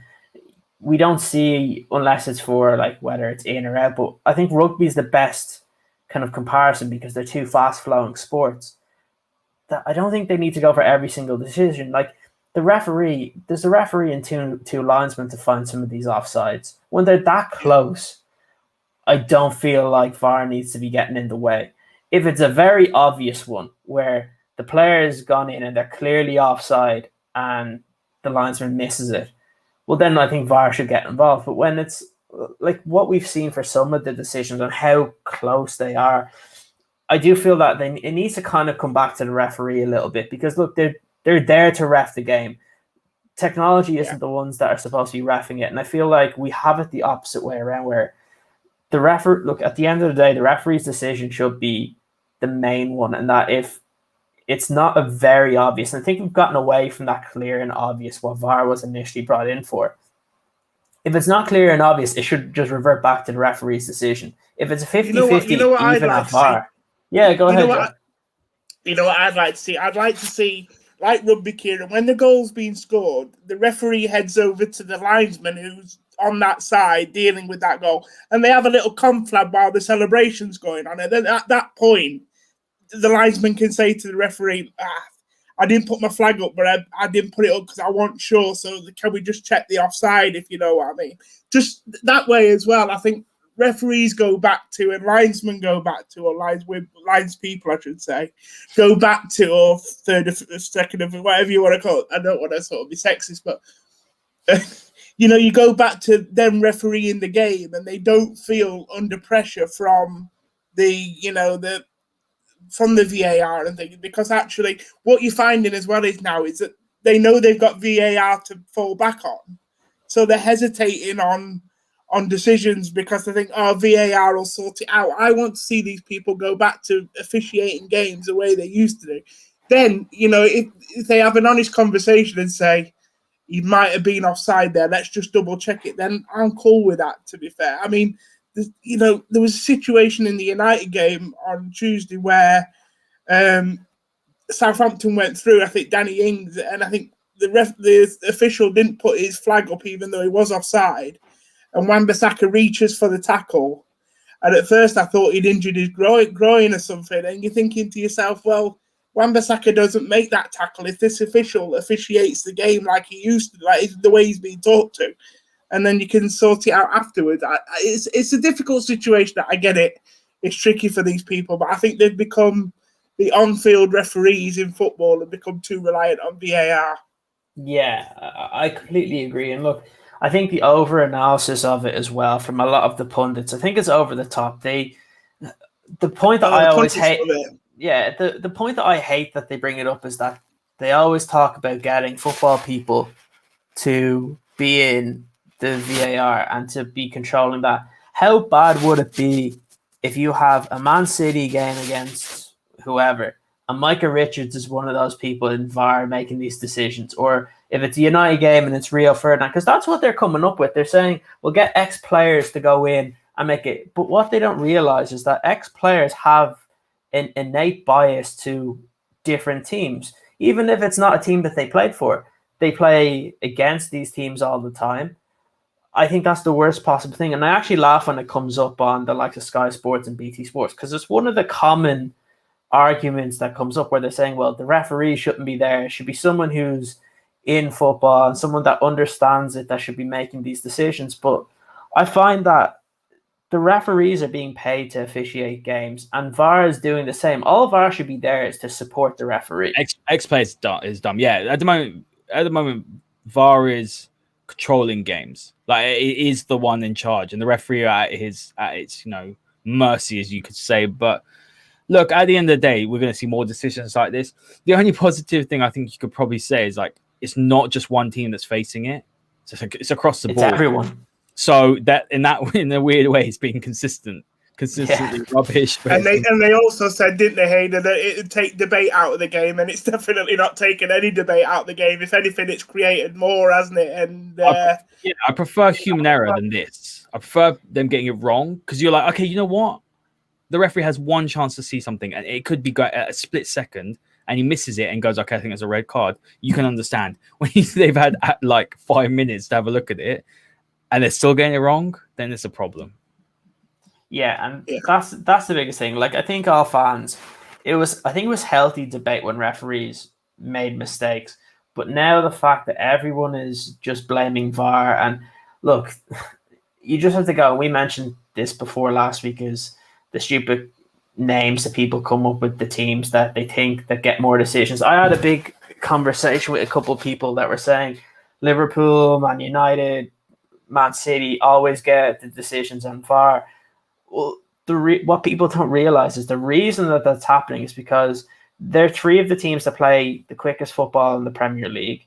we don't see, unless it's for like whether it's in or out, but I think rugby is the best kind of comparison because they're 2 fast-flowing sports. That I don't think they need to go for every single decision. Like there's a referee and two linesmen to find some of these offsides. When they're that close, I don't feel like VAR needs to be getting in the way. If it's a very obvious one where the player has gone in and they're clearly offside and the linesman misses it, well, then I think VAR should get involved. But when it's like what we've seen for some of the decisions and how close they are, I do feel that it needs to kind of come back to the referee a little bit because, look, they're there to ref the game. Technology isn't the ones that are supposed to be reffing it. And I feel like we have it the opposite way around where the referee, look, at the end of the day, the referee's decision should be the main one. And that if it's not a very obvious, and I think we've gotten away from that clear and obvious what VAR was initially brought in for. If it's not clear and obvious, it should just revert back to the referee's decision. If it's a 50-50, even at VAR. Yeah, go ahead, Joe. You know what I'd like to see? I'd like to see, like rugby, Kieran, when the goal's being scored, the referee heads over to the linesman who's on that side dealing with that goal, and they have a little conflab while the celebration's going on. And then at that point, the linesman can say to the referee, I didn't put my flag up, but I didn't put it up because I wasn't sure. So can we just check the offside, if you know what I mean? Just that way as well. I think referees go back to, and linesmen go back to, or lines people, I should say, go back to, or third, second, whatever you want to call it. I don't want to sort of be sexist, but you go back to them refereeing the game, and they don't feel under pressure from from the VAR and things, because actually what you're finding as well is that they know they've got VAR to fall back on, so they're hesitating on decisions because they think, VAR will sort it out. I want to see these people go back to officiating games the way they used to do. Then, if they have an honest conversation and say, he might have been offside there, let's just double check it, then I'm cool with that, to be fair. I mean, there was a situation in the United game on Tuesday where Southampton went through, I think Danny Ings, and I think the official didn't put his flag up even though he was offside, and Wan-Bissaka reaches for the tackle, and at first I thought he'd injured his groin or something, and you're thinking to yourself, well, Wan-Bissaka doesn't make that tackle if this official officiates the game like he used to, like the way he's been taught to, and then you can sort it out afterwards. It's a difficult situation. I get it. It's tricky for these people, but I think they've become the on-field referees in football and become too reliant on VAR. Yeah, I completely agree. And look, I think the over-analysis of it as well from a lot of the pundits, I think it's over the top. The point that I always hate, the point that I hate that they bring it up is that they always talk about getting football people to be in the VAR and to be controlling that. How bad would it be if you have a Man City game against whoever, and Micah Richards is one of those people in VAR making these decisions, or if it's a United game and it's Rio Ferdinand, because that's what they're coming up with. They're saying, we'll get X players to go in and make it. But what they don't realize is that X players have an innate bias to different teams. Even if it's not a team that they played for, they play against these teams all the time. I think that's the worst possible thing. And I actually laugh when it comes up on the likes of Sky Sports and BT Sports, because it's one of the common arguments that comes up where they're saying, well, the referee shouldn't be there. It should be someone who's in football and someone that understands it that should be making these decisions. But I find that the referees are being paid to officiate games, and VAR is doing the same. All VAR should be there is to support the referee. X-Play is dumb. Yeah, at the moment, VAR is controlling games. Like, it is the one in charge, and the referee are at its mercy, as you could say. But look, at the end of the day, we're going to see more decisions like this. The only positive thing I think you could probably say is, like, it's not just one team that's facing it. It's across the board. It's everyone. So that in a weird way, it's being consistently rubbish. And they also said, didn't they, Haider, that it would take debate out of the game, and it's definitely not taken any debate out of the game. If anything, it's created more, hasn't it? And I prefer human error than this. I prefer them getting it wrong, because you're like, okay, you know what? The referee has one chance to see something, and it could be at a split second, and he misses it and goes, okay, I think it's a red card. You can understand. When they've had like 5 minutes to have a look at it, and they're still getting it wrong, then it's a problem. Yeah, and that's the biggest thing. Like, I think all fans, it was healthy debate when referees made mistakes. But now the fact that everyone is just blaming VAR, and look, you just have to go. We mentioned this before last week, is the stupid names that people come up with, the teams that they think that get more decisions. I had a big conversation with a couple of people that were saying Liverpool, Man United, Man City always get the decisions on VAR. Well, what people don't realize is the reason that that's happening is because they're three of the teams that play the quickest football in the Premier League.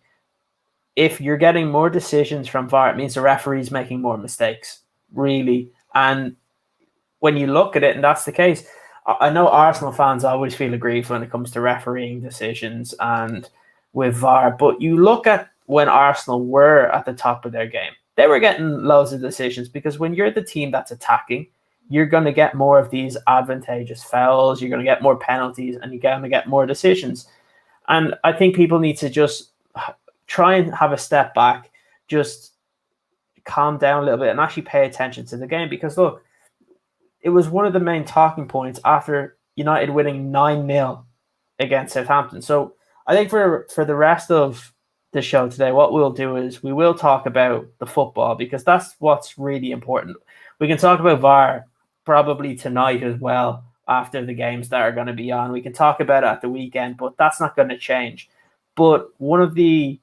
If you're getting more decisions from VAR, it means the referee's making more mistakes, really. And when you look at it, and that's the case, I know Arsenal fans always feel aggrieved when it comes to refereeing decisions and with VAR, but you look at when Arsenal were at the top of their game, they were getting loads of decisions, because when you're the team that's attacking, you're going to get more of these advantageous fouls, you're going to get more penalties, and you're going to get more decisions. And I think people need to just try and have a step back, just calm down a little bit and actually pay attention to the game, because look, it was one of the main talking points after United winning 9-0 against Southampton. So I think for the rest of the show today, what we'll do is we will talk about the football, because that's what's really important. We can talk about VAR probably tonight as well after the games that are going to be on. We can talk about it at the weekend, but that's not going to change. But one of the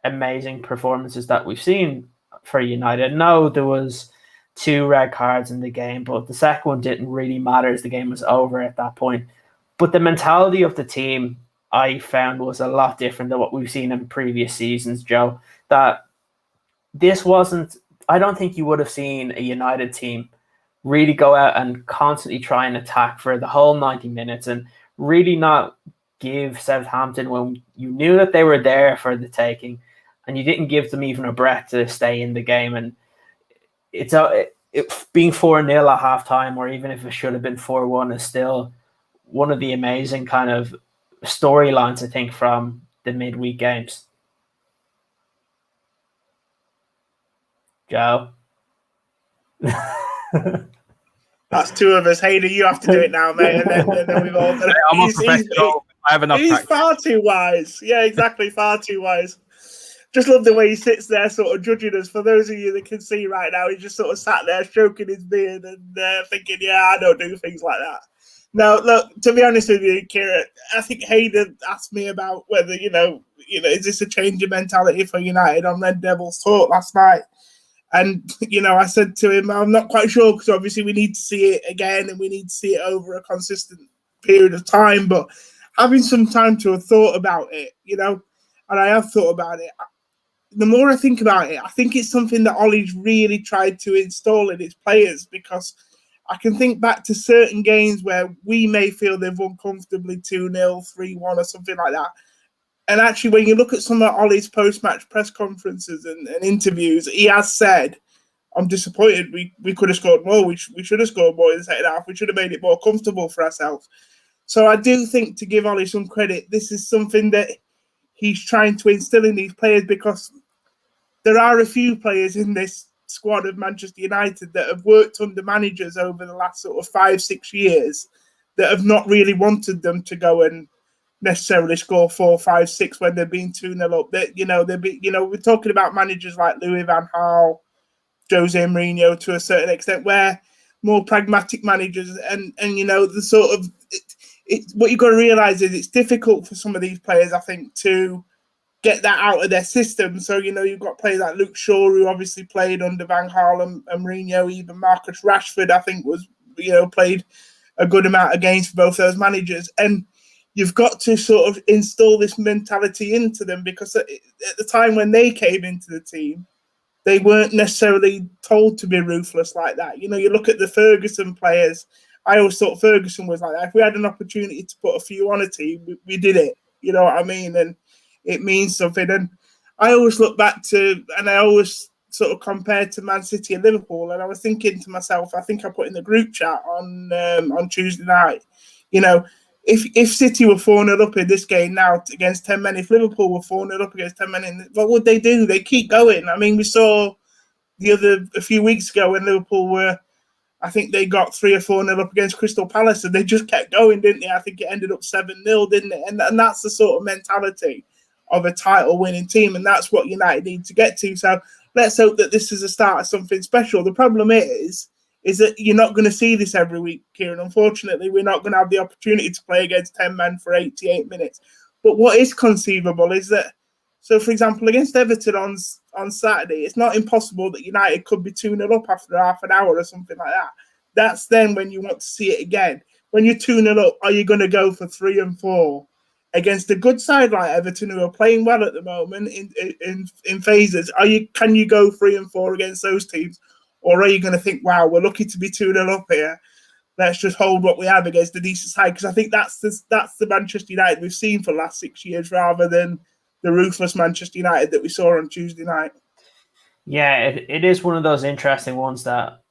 amazing performances that we've seen for United, no, there was 2 red cards in the game, but the second one didn't really matter as the game was over at that point. But the mentality of the team, I found, was a lot different than what we've seen in previous seasons, Joe. That this wasn't, I don't think you would have seen a United team really go out and constantly try and attack for the whole 90 minutes and really not give Southampton, when you knew that they were there for the taking, and you didn't give them even a breath to stay in the game. And it's being 4-0 at halftime, or even if it should have been 4-1, is still one of the amazing kind of storylines, I think, from the midweek games. Joe? That's 2 of us. Haider, you have to do it now, mate. And then we've all done it. I'm a professional. I have enough He's far too wise. Yeah, exactly. Far too wise. Just love the way he sits there sort of judging us. For those of you that can see right now, he just sort of sat there stroking his beard and thinking, yeah, I don't do things like that. Now, look, to be honest with you, Kira, I think Haider asked me about whether, is this a change of mentality for United on Red Devils Talk last night? And, I said to him, I'm not quite sure, because obviously we need to see it again and we need to see it over a consistent period of time. But having some time to have thought about it, and I have thought about it, the more I think about it, I think it's something that Ollie's really tried to install in his players, because I can think back to certain games where we may feel they've won comfortably 2-0, 3-1 or something like that. And actually, when you look at some of Ollie's post-match press conferences and interviews, he has said, I'm disappointed. We could have scored more. We should have scored more in the second half. We should have made it more comfortable for ourselves. So I do think, to give Ollie some credit, this is something that he's trying to instill in these players, because there are a few players in this squad of Manchester United that have worked under managers over the last sort of 5-6 years that have not really wanted them to go and necessarily score 4, 5, 6 when they've been 2-0 up. We're talking about managers like Louis van Gaal, Jose Mourinho to a certain extent, where more pragmatic managers and the sort of what you've got to realise is it's difficult for some of these players, I think, to get that out of their system. So, you've got players like Luke Shaw, who obviously played under Van Gaal and Mourinho. Even Marcus Rashford, I think, was, played a good amount of games for both those managers. And you've got to sort of install this mentality into them, because at the time when they came into the team, they weren't necessarily told to be ruthless like that. You look at the Ferguson players. I always thought Ferguson was like that. If we had an opportunity to put a few on a team, we did it. You know what I mean? And it means something. And I always look back to, and I always sort of compared to Man City and Liverpool. And I was thinking to myself, I think I put in the group chat on Tuesday night, if City were 4-0 up in this game now against 10 men, if Liverpool were 4-0 up against 10 men, what would they do? They keep going. I mean, we saw a few weeks ago when Liverpool were, I think they got 3 or 4-0 up against Crystal Palace, and they just kept going, didn't they? I think it ended up 7-0, didn't it? And that's the sort of mentality of a title-winning team, and that's what United need to get to. So let's hope that this is a start of something special. The problem is that you're not going to see this every week, Kieran. Unfortunately, we're not going to have the opportunity to play against 10 men for 88 minutes. But what is conceivable is that, so for example, against Everton on Saturday, it's not impossible that United could be 2-0 up after half an hour or something like that. That's then when you want to see it again. When you're 2-0 up, are you going to go for 3 and 4 against a good side like Everton, who are playing well at the moment in phases? Can you go 3 and 4 against those teams? Or are you going to think, wow, we're lucky to be 2-0 up here. Let's just hold what we have against a decent side? Because I think that's the Manchester United we've seen for the last 6 years, rather than the ruthless Manchester United that we saw on Tuesday night. Yeah, it is one of those interesting ones that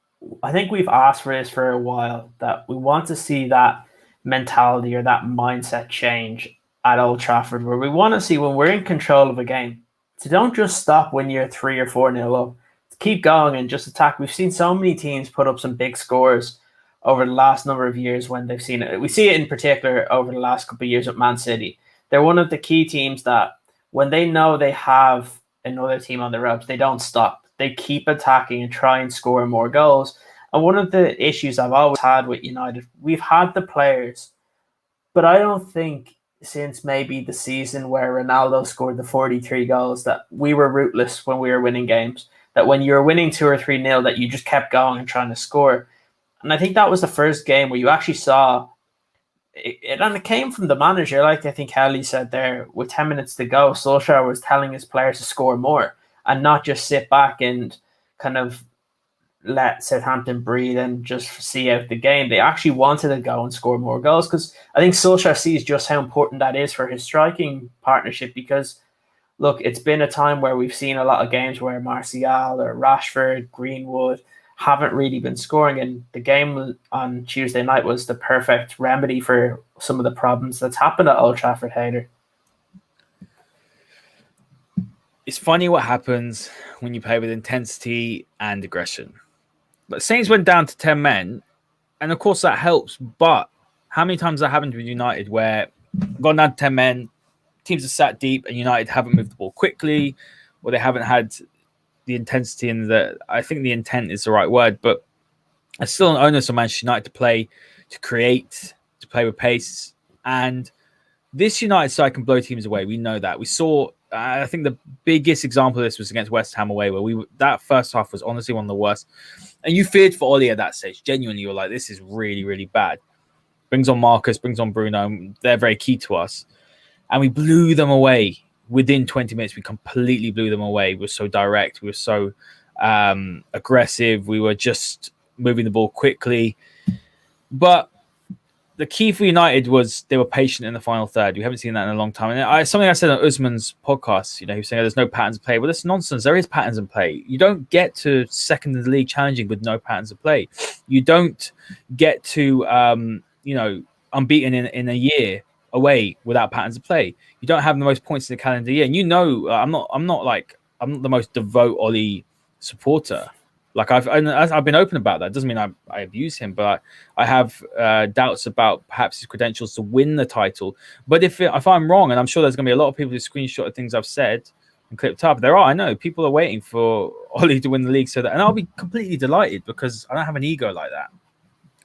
I think we've asked for this for a while, that we want to see that mentality or that mindset change at Old Trafford, where we want to see, when we're in control of a game, to don't just stop when you're 3 or 4-0 up. Keep going and just attack. We've seen so many teams put up some big scores over the last number of years when they've seen it. We see it in particular over the last couple of years at Man City. they're one of the key teams that when they know they have another team on the ropes, they don't stop. They keep attacking and try and score more goals. And one of the issues I've always had with United, we've had the players, but I don't think since maybe the season where Ronaldo scored the 43 goals that we were rootless when we were winning games. That when you were winning 2 or 3-0, that you just kept going and trying to score. And I think that was the first game where you actually saw it, and it came from the manager, like I think Kelly said there, with 10 minutes to go, Solskjaer was telling his players to score more and not just sit back and kind of let Southampton breathe and just see out the game. They actually wanted to go and score more goals because I think Solskjaer sees just how important that is for his striking partnership because, look, it's been a time where we've seen a lot of games where Martial or Rashford, Greenwood haven't really been scoring, and the game on Tuesday night was the perfect remedy for some of the problems that's happened at Old Trafford, Haider. It's funny what happens when you play with intensity and aggression. But Saints went down to 10 men, and of course that helps, but how many times that happened with United where gone down to 10 men, teams are sat deep, and United haven't moved the ball quickly, or they haven't had the intensity and I think the intent is the right word, but it's still an onus on Manchester United to play, to create, to play with pace. And this United side can blow teams away. We know that. We saw, I think the biggest example of this was against West Ham away, where that first half was honestly one of the worst. And you feared for Oli at that stage. Genuinely, you were like, this is really, really bad. Brings on Marcus, brings on Bruno. They're very key to us. And we blew them away. Within 20 minutes, we completely blew them away. We were so direct. We were so aggressive. We were just moving the ball quickly. But the key for United was they were patient in the final third. We haven't seen that in a long time. And something I said on Usman's podcast, he was saying there's no patterns of play. Well, that's nonsense. There is patterns in play. You don't get to second in the league challenging with no patterns of play. You don't get to, unbeaten in a year away without patterns of play. You don't have the most points in the calendar year. And I'm not the most devout Oli supporter. Like I've been open about that. Doesn't mean I abuse him, but I have doubts about perhaps his credentials to win the title. But if I'm wrong, and I'm sure there's going to be a lot of people who screenshot the things I've said and clipped up. I know people are waiting for Oli to win the league, and I'll be completely delighted because I don't have an ego like that.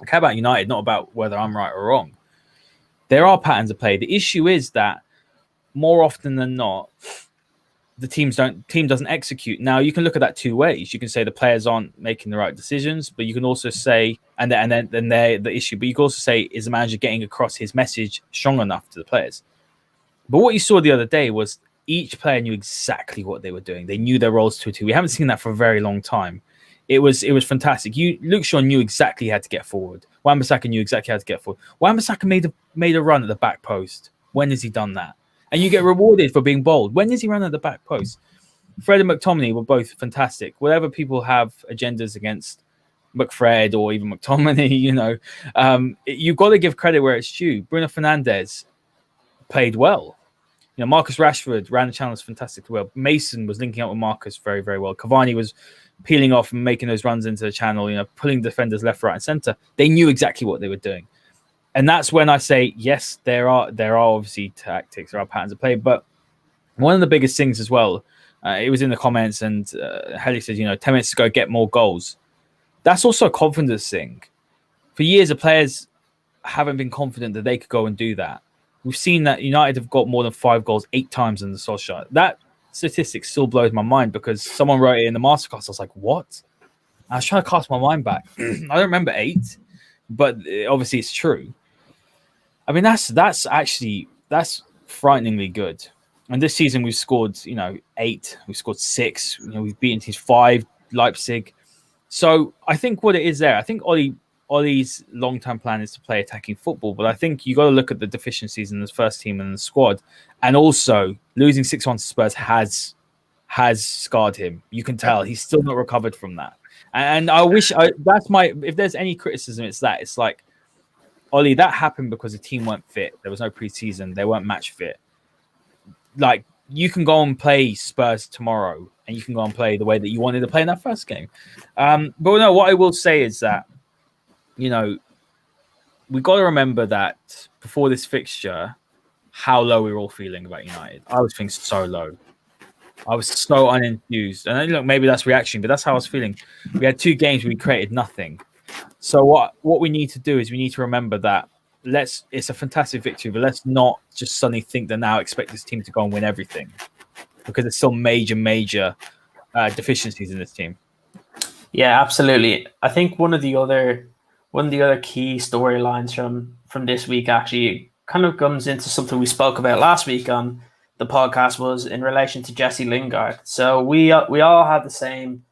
I care about United, not about whether I'm right or wrong. There are patterns of play. The issue is that more often than not, the team doesn't execute. Now you can look at that two ways. You can say the players aren't making the right decisions, but you can also say, and then they're the issue. But you can also say, is the manager getting across his message strong enough to the players? But what you saw the other day was each player knew exactly what they were doing. They knew their roles to a T. We haven't seen that for a very long time. It was fantastic. Luke Shaw knew exactly how to get forward. Wan-Bissaka knew exactly how to get forward. Wan-Bissaka made a run at the back post. When has he done that? And you get rewarded for being bold. When does he run at the back post? Fred and McTominay were both fantastic. Whatever people have agendas against McFred or even McTominay, you've got to give credit where it's due. Bruno Fernandes played well. Marcus Rashford ran the channels fantastically well. Mason was linking up with Marcus very, very well. Cavani was peeling off and making those runs into the channel, pulling defenders left, right, and center. They knew exactly what they were doing. And that's when I say, yes, there are obviously tactics, there are patterns of play. But one of the biggest things as well, it was in the comments, and Helly says, 10 minutes to go, get more goals. That's also a confidence thing. For years, the players haven't been confident that they could go and do that. We've seen that United have got more than 5 goals 8 times in the Solskjaer. That statistic still blows my mind because someone wrote it in the masterclass. I was like, what? I was trying to cast my mind back. I don't remember 8, but obviously it's true. I mean, that's frighteningly good. And this season we've scored, 8, we've scored 6, we've beaten teams 5, Leipzig. So I think what it is there, I think Ollie's long-term plan is to play attacking football, but I think you got to look at the deficiencies in the first team and the squad. And also losing 6-1 to Spurs has scarred him. You can tell he's still not recovered from that. And if there's any criticism, it's that. It's like, Ollie, that happened because the team weren't fit. There was no preseason. They weren't match fit. Like, you can go and play Spurs tomorrow, and you can go and play the way that you wanted to play in that first game. But no, what I will say is that, we got to remember that before this fixture, how low we were all feeling about United. I was feeling so low. I was so unenthused. And then, look, maybe that's reaction, but that's how I was feeling. We had 2 games where we created nothing. So what we need to do is we need to remember that it's a fantastic victory, but let's not just suddenly think that now expect this team to go and win everything, because there's still major deficiencies in this team. Yeah, absolutely. I think one of the other key storylines from this week actually kind of comes into something we spoke about last week on the podcast, was in relation to Jesse Lingard. So we all had the same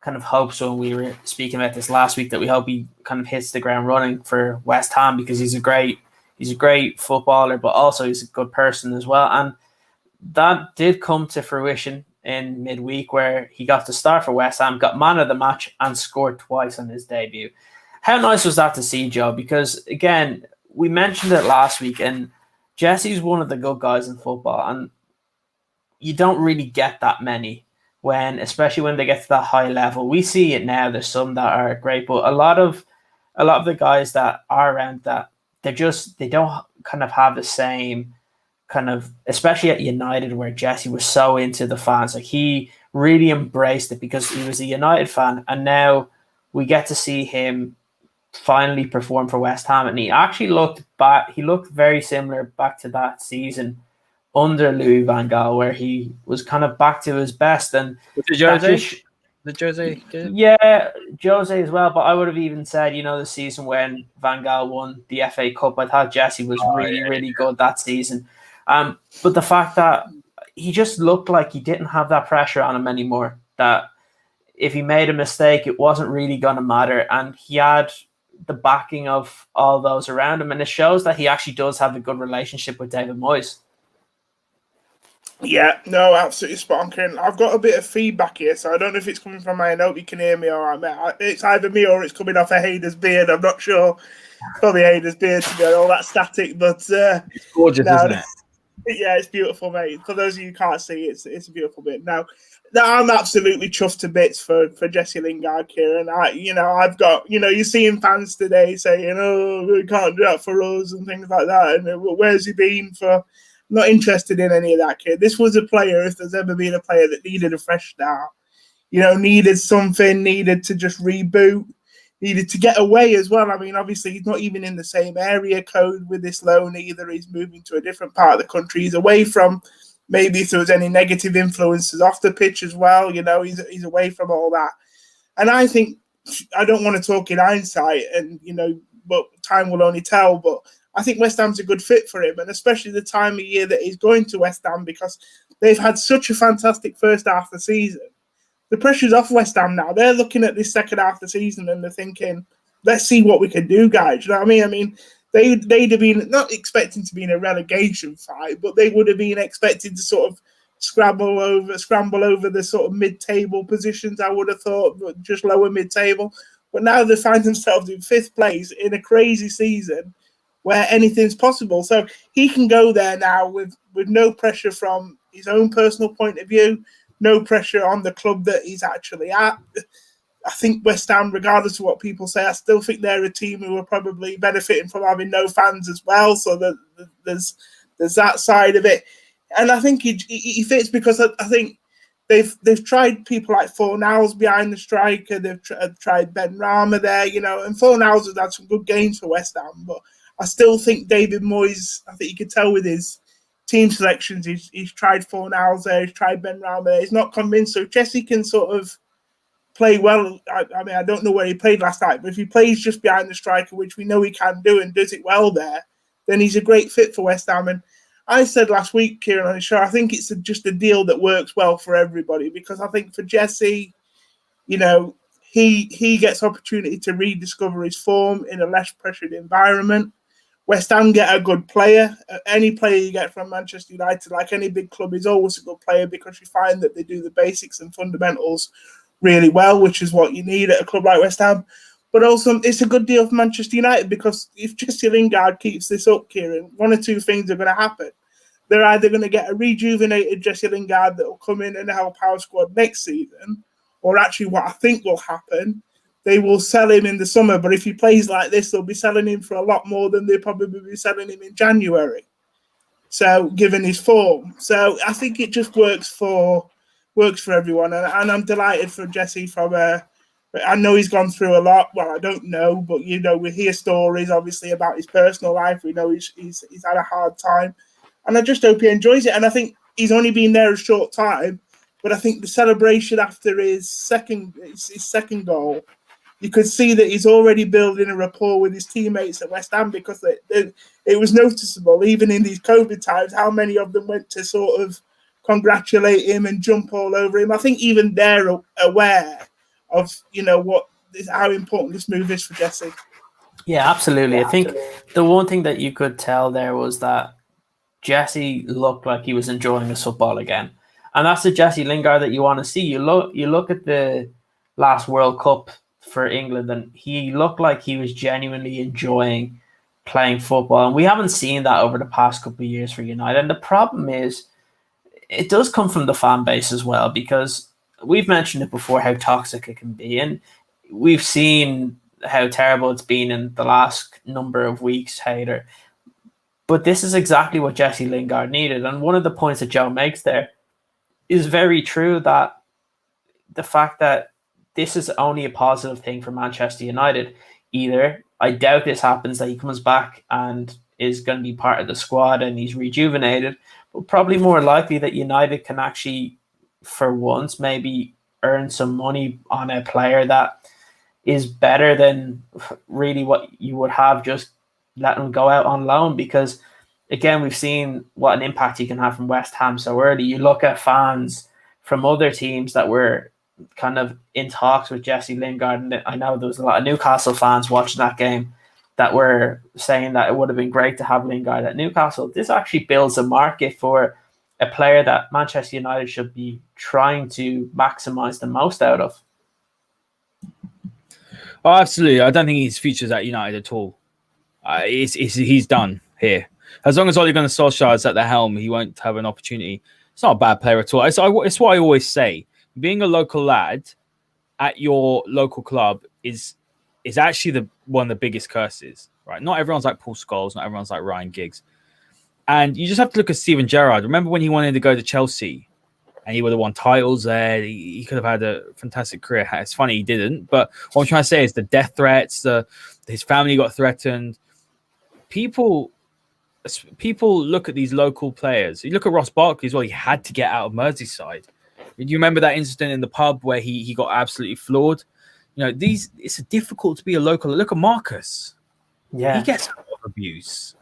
kind of hopes when we were speaking about this last week, that we hope he kind of hits the ground running for West Ham, because he's a great footballer, but also he's a good person as well. And that did come to fruition in midweek, where he got to start for West Ham, got man of the match, and scored twice on his debut. How nice was that to see, Joe? Because again, we mentioned it last week, and Jesse's one of the good guys in football, and you don't really get that many especially when they get to that high level. We see it now. There's some that are great, but a lot of the guys that are around that, they don't kind of have the same kind of, especially at United, where Jesse was so into the fans. Like, he really embraced it because he was a United fan, and now we get to see him finally perform for West Ham, and he actually looked very similar back to that season under Louis van Gaal, where he was kind of back to his best. And Jose good? Yeah, Jose as well. But I would have even said, the season when Van Gaal won the FA Cup, I thought Jesse was really good that season. But the fact that he just looked like he didn't have that pressure on him anymore, that if he made a mistake, it wasn't really going to matter. And he had the backing of all those around him. And it shows that he actually does have a good relationship with David Moyes. Yeah, no, absolutely spot on, Kieran. I've got a bit of feedback here, so I don't know if it's coming from my note. You can hear me all right, mate. It's either me or it's coming off of Haider's beard. I'm not sure. Probably Haider's beard to get all that static, but it's gorgeous, isn't it? Yeah, it's beautiful, mate. For those of you who can't see, it's a beautiful bit. Now, I'm absolutely chuffed to bits for Jesse Lingard, Kieran. I've got, you're seeing fans today saying, "Oh, we can't do that for us," and things like that. And where's he been for? Not interested in any of that, kid. This was a player, if there's ever been a player that needed a fresh start, needed something, needed to just reboot, needed to get away as well. I mean, obviously, he's not even in the same area code with this loan either. He's moving to a different part of the country. He's away from, maybe if there was any negative influences off the pitch as well, he's away from all that. And I think, I don't want to talk in hindsight, and, but time will only tell, but I think West Ham's a good fit for him, and especially the time of year that he's going to West Ham, because they've had such a fantastic first half of the season. The pressure's off West Ham now. They're looking at this second half of the season and they're thinking, let's see what we can do, guys. You know what I mean? I mean, they'd have been not expecting to be in a relegation fight, but they would have been expecting to sort of scramble over the sort of mid-table positions, I would have thought, but just lower mid-table. But now they find themselves in 5th place in a crazy season where anything's possible. So he can go there now with no pressure from his own personal point of view, no pressure on the club that he's actually at. I think West Ham, regardless of what people say, I still think they're a team who are probably benefiting from having no fans as well. So there's that side of it. And I think he fits, because I think they've tried people like Fornals behind the striker. They've tried Ben Rama there, and Fornals has had some good games for West Ham, but I still think David Moyes, I think you could tell with his team selections, he's tried Fornals there, he's tried Ben Rama there. He's not convinced. So Jesse can sort of play well. I mean, I don't know where he played last night, but if he plays just behind the striker, which we know he can do and does it well there, then he's a great fit for West Ham. And I said last week, Kieran, on the show, I think it's just a deal that works well for everybody, because I think for Jesse, he gets opportunity to rediscover his form in a less pressured environment. West Ham get a good player. Any player you get from Manchester United, like any big club, is always a good player, because you find that they do the basics and fundamentals really well, which is what you need at a club like West Ham. But also, it's a good deal for Manchester United, because if Jesse Lingard keeps this up, Kieran, one or two things are going to happen. They're either going to get a rejuvenated Jesse Lingard that will come in and help our squad next season, or actually what I think will happen, they will sell him in the summer. But if he plays like this, they'll be selling him for a lot more than they'll probably be selling him in January. So given his form, so I think it just works for everyone, and I'm delighted for Jesse. I know he's gone through a lot. Well, I don't know, but we hear stories obviously about his personal life. We know he's had a hard time, and I just hope he enjoys it. And I think he's only been there a short time, but I think the celebration after his second goal, you could see that he's already building a rapport with his teammates at West Ham, because it was noticeable, even in these COVID times, how many of them went to sort of congratulate him and jump all over him. I think even they're aware of how important this move is for Jesse. Yeah, absolutely. I think the one thing that you could tell there was that Jesse looked like he was enjoying his football again, and that's the Jesse Lingard that you want to see. You look at the last World Cup for England, and he looked like he was genuinely enjoying playing football, and we haven't seen that over the past couple of years for United. And the problem is, it does come from the fan base as well, because we've mentioned it before how toxic it can be, and we've seen how terrible it's been in the last number of weeks, Haider. But this is exactly what Jesse Lingard needed, and one of the points that Joe makes there is very true, that the fact that this is only a positive thing for Manchester United. Either, I doubt this happens, that he comes back and is going to be part of the squad and he's rejuvenated, but probably more likely that United can actually, for once, maybe earn some money on a player that is better than really what you would have just let him go out on loan. Because, again, we've seen what an impact he can have from West Ham so early. You look at fans from other teams that were kind of in talks with Jesse Lingard, and I know there was a lot of Newcastle fans watching that game that were saying that it would have been great to have Lingard at Newcastle. This actually builds a market for a player that Manchester United should be trying to maximise the most out of. Oh, absolutely. I don't think his future's at United at all. He's done here. As long as Ole Gunnar Solskjaer is at the helm, he won't have an opportunity. It's not a bad player at all. It's what I always say. Being a local lad at your local club is actually one of the biggest curses, right? Not everyone's like Paul Scholes, not everyone's like Ryan Giggs. And you just have to look at Steven Gerrard. Remember when he wanted to go to Chelsea and he would have won titles there? He could have had a fantastic career. It's funny he didn't. But what I'm trying to say is the death threats, his family got threatened. People look at these local players. You look at Ross Barkley as well. He had to get out of Merseyside. Do you remember that incident in the pub where he got absolutely floored? It's difficult to be a local. Look at Marcus. Yeah. He gets a lot of abuse.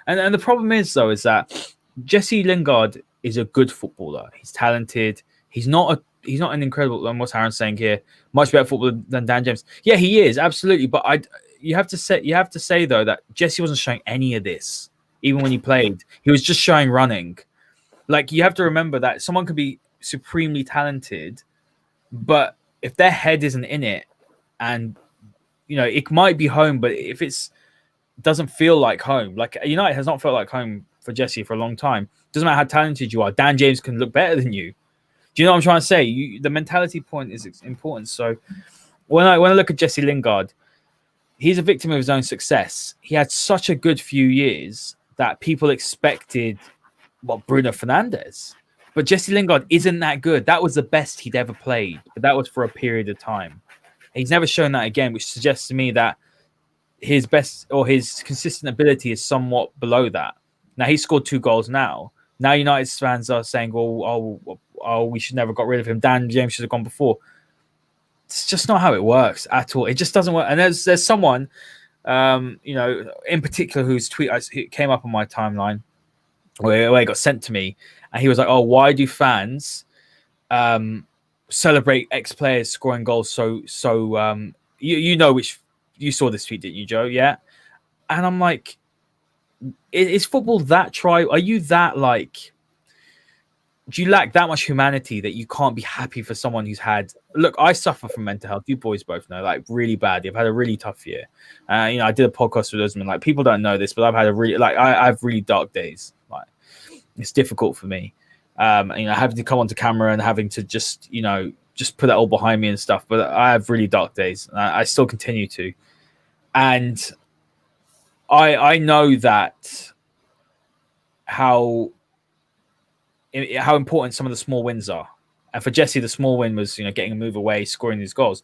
And the problem is, though, is that Jesse Lingard is a good footballer. He's talented. He's not an incredible, and what's Aaron saying here, much better footballer than Dan James. Yeah, he is, absolutely. But you have to say though that Jesse wasn't showing any of this, even when he played. He was just showing running. Like, you have to remember that someone could be supremely talented, but if their head isn't in it, and it might be home, but if it doesn't feel like home, like United has not felt like home for Jesse for a long time. Doesn't matter how talented you are, Dan James can look better than you. Do you know what I'm trying to say? The mentality point is important. So when I look at Jesse Lingard, he's a victim of his own success. He had such a good few years that people expected Bruno Fernandes. But Jesse Lingard isn't that good. That was the best he'd ever played, but that was for a period of time. He's never shown that again, which suggests to me that his best or his consistent ability is somewhat below that. Now, he scored 2 goals now. Now United fans are saying, we should never got rid of him. Dan James should have gone before. It's just not how it works at all. It just doesn't work. And there's someone, in particular whose tweet came up on my timeline, where it got sent to me, and he was like, "Oh, why do fans celebrate ex-players scoring goals so?" Which you saw this tweet, didn't you, Joe? Yeah, and I'm like, is football that Are you that like? Do you lack that much humanity that you can't be happy for someone who's had? Look, I suffer from mental health. You boys both know, like, really badly. I've had a really tough year. I did a podcast with Usman. Like, people don't know this, but I've had I have really dark days. Like, it's difficult for me. Having to come onto camera and having to just put that all behind me and stuff. But I have really dark days. I still continue to, and I know that how important some of the small wins are. And for Jesse, the small win was, getting a move away, scoring these goals.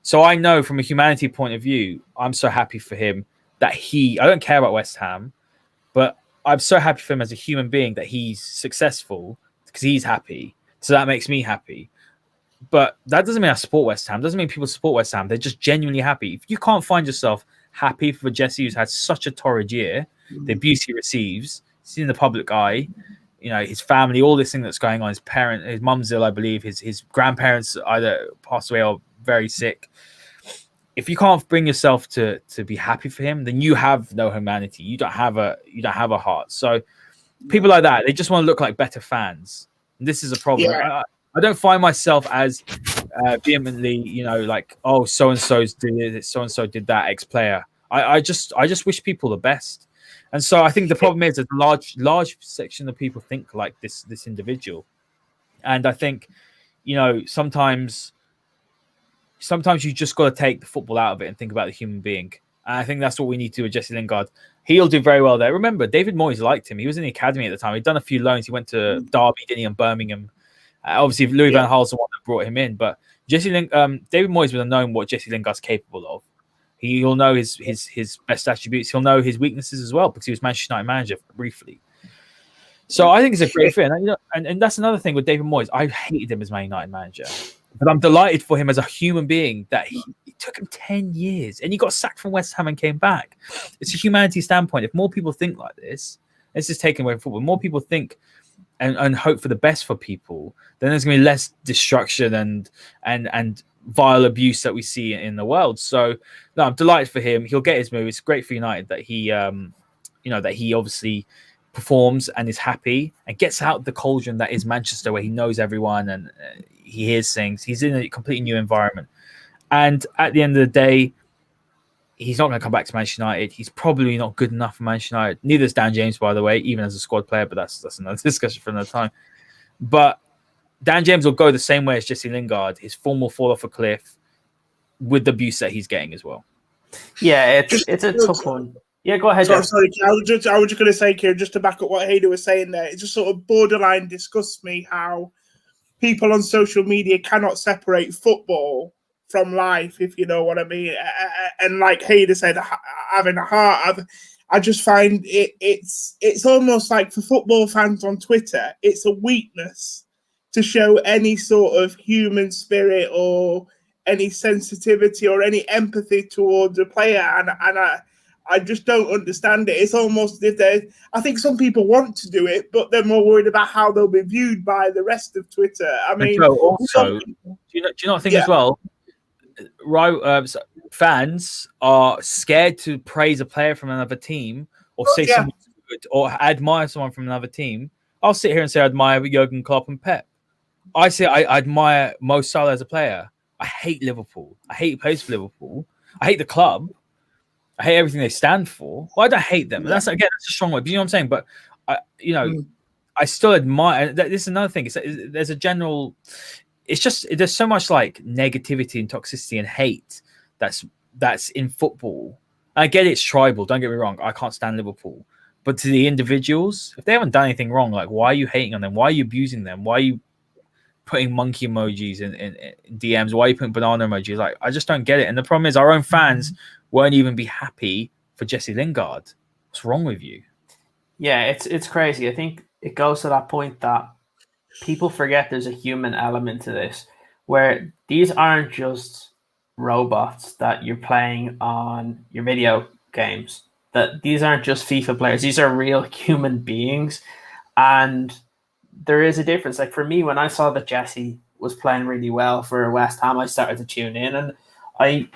So I know from a humanity point of view, I'm so happy for him that I don't care about West Ham, but I'm so happy for him as a human being that he's successful because he's happy. So that makes me happy. But that doesn't mean I support West Ham. Doesn't mean people support West Ham. They're just genuinely happy. If you can't find yourself happy for Jesse, who's had such a torrid year, the abuse he receives, it's in the public eye, his family, all this thing that's going on, his mum's ill, I believe, his grandparents either passed away or very sick. If you can't bring yourself to be happy for him, then you have no humanity. You don't have a heart. So people like that, they just want to look like better fans. And this is a problem. Yeah. I don't find myself as vehemently, like, oh, so-and-so's did it, so-and-so did that, ex-player. I just wish people the best. And so I think the problem is that a large section of people think like this individual. And I think, sometimes you just got to take the football out of it and think about the human being. And I think that's what we need to do with Jesse Lingard. He'll do very well there. Remember, David Moyes liked him. He was in the academy at the time. He'd done a few loans. He went to Derby, didn't he, and Birmingham. Obviously, Louis van Gaal's the one that brought him in. But David Moyes would have known what Jesse Lingard's capable of. He'll know his best attributes. He'll know his weaknesses as well because he was Manchester United manager briefly. So I think it's a great fit. And that's another thing with David Moyes. I hated him as Man United manager. But I'm delighted for him as a human being that it took him 10 years and he got sacked from West Ham and came back. It's a humanity standpoint. If more people think like this is taken away from football. More people think and hope for the best for people, then there's going to be less destruction and vile abuse that we see in the world. So no, I'm delighted for him. He'll get his move. It's great for United that he obviously performs and is happy and gets out the cauldron that is Manchester, where he knows everyone and he hears things. He's in a completely new environment. And at the end of the day, he's not going to come back to Manchester United. He's probably not good enough for Manchester United. Neither is Dan James, by the way, even as a squad player, but that's another discussion for another time. But Dan James will go the same way as Jesse Lingard. His form will fall off a cliff with the abuse that he's getting as well. Yeah, it's a tough one. Yeah, go ahead. Sorry, I was just going to say, Kieran, just to back up what Haider was saying there, it just sort of borderline disgusts me how people on social media cannot separate football from life, if you know what I mean. And like Haider said, having a heart, I just find it's almost like for football fans on Twitter, it's a weakness to show any sort of human spirit or any sensitivity or any empathy towards a player. And I just don't understand it. It's almost as if I think some people want to do it, but they're more worried about how they'll be viewed by the rest of Twitter. I mean, also, do you not think as well? Right, fans are scared to praise a player from another team or say something good or admire someone from another team. I'll sit here and say I admire Jurgen Klopp and Pep. I say I admire Mo Salah as a player. I hate Liverpool. I hate he plays for Liverpool. I hate the club. I hate everything they stand for. Well, I don't hate them. And that's a strong word. But you know what I'm saying? But I still admire. This is another thing. There's a general. It's just there's so much like negativity and toxicity and hate that's in football. I get it's tribal. Don't get me wrong. I can't stand Liverpool. But to the individuals, if they haven't done anything wrong, like why are you hating on them? Why are you abusing them? Why are you putting monkey emojis in DMs? Why are you putting banana emojis? Like I just don't get it. And the problem is our own fans won't even be happy for Jesse Lingard. What's wrong with you? Yeah, it's crazy. I think it goes to that point that people forget there's a human element to this, where these aren't just robots that you're playing on your video games. That these aren't just FIFA players. These are real human beings. And there is a difference. Like for me, when I saw that Jesse was playing really well for West Ham, I started to tune in, and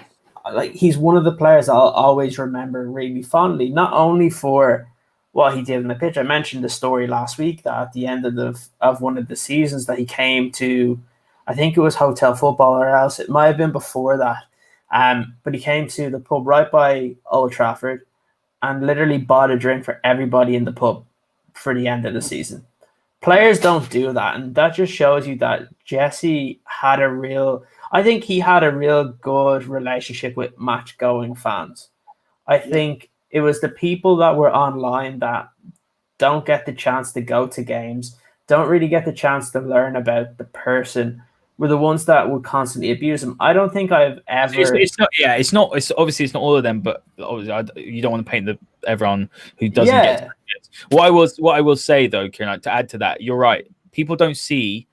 he's one of the players I'll always remember really fondly, not only for what he did in the pitch. I mentioned the story last week that at the end of one of the seasons that he came to, I think it was Hotel Futbol, or else it might have been before that. But he came to the pub right by Old Trafford and literally bought a drink for everybody in the pub for the end of the season. Players don't do that, and that just shows you that Jesse had a real good relationship with match-going fans. I think it was the people that were online that don't get the chance to go to games, don't really get the chance to learn about the person, were the ones that would constantly abuse him. I don't think I've ever. It's not. Yeah, it's not. It's obviously it's not all of them, but obviously you don't want to paint everyone who doesn't get. What I will say though, Kieran, to add to that, you're right. People don't see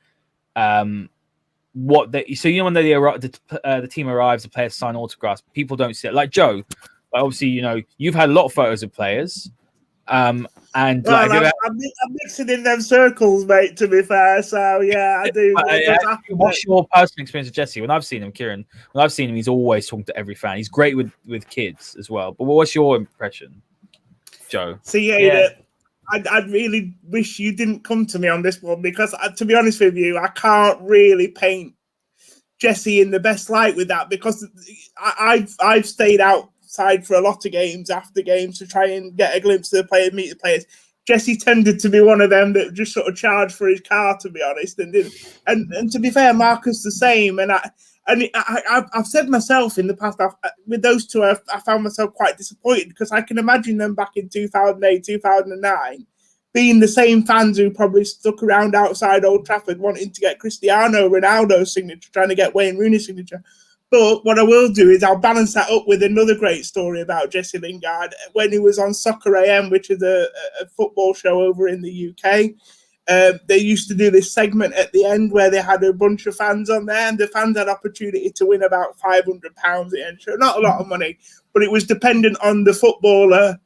what they. So when the team arrives, the players sign autographs. People don't see it. Like Joe, obviously you've had a lot of photos of players. And I'm mixing in them circles, mate, to be fair. So, yeah, I do. What's your personal experience with Jesse? When I've seen him, Kieran, he's always talking to every fan. He's great with kids as well. But what's your impression, Joe? See, I'd really wish you didn't come to me on this one because, to be honest with you, I can't really paint Jesse in the best light with that because I've stayed outside for a lot of games after games to try and get a glimpse of the players, meet the players. Jesse tended to be one of them that just sort of charged for his car, to be honest, and to be fair, Marcus the same. And I've said myself in the past, with those two, I found myself quite disappointed because I can imagine them back in 2008, 2009, being the same fans who probably stuck around outside Old Trafford wanting to get Cristiano Ronaldo's signature, trying to get Wayne Rooney's signature. But what I will do is I'll balance that up with another great story about Jesse Lingard when he was on Soccer AM, which is a football show over in the UK. They used to do this segment at the end where they had a bunch of fans on there, and the fans had opportunity to win about £500 at the end show. Not a lot of money, but it was dependent on the footballer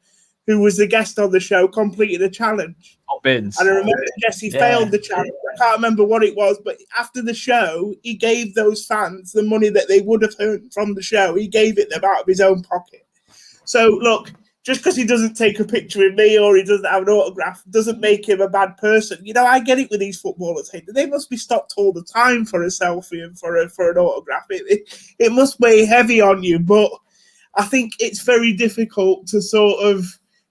who was the guest on the show completed a challenge. And I remember Jesse failed the challenge. I can't remember what it was, but after the show, he gave those fans the money that they would have earned from the show. He gave it them out of his own pocket. So, look, just because he doesn't take a picture with me or he doesn't have an autograph doesn't make him a bad person. I get it with these footballers. They must be stopped all the time for a selfie and for an autograph. It must weigh heavy on you, but I think it's very difficult to sort of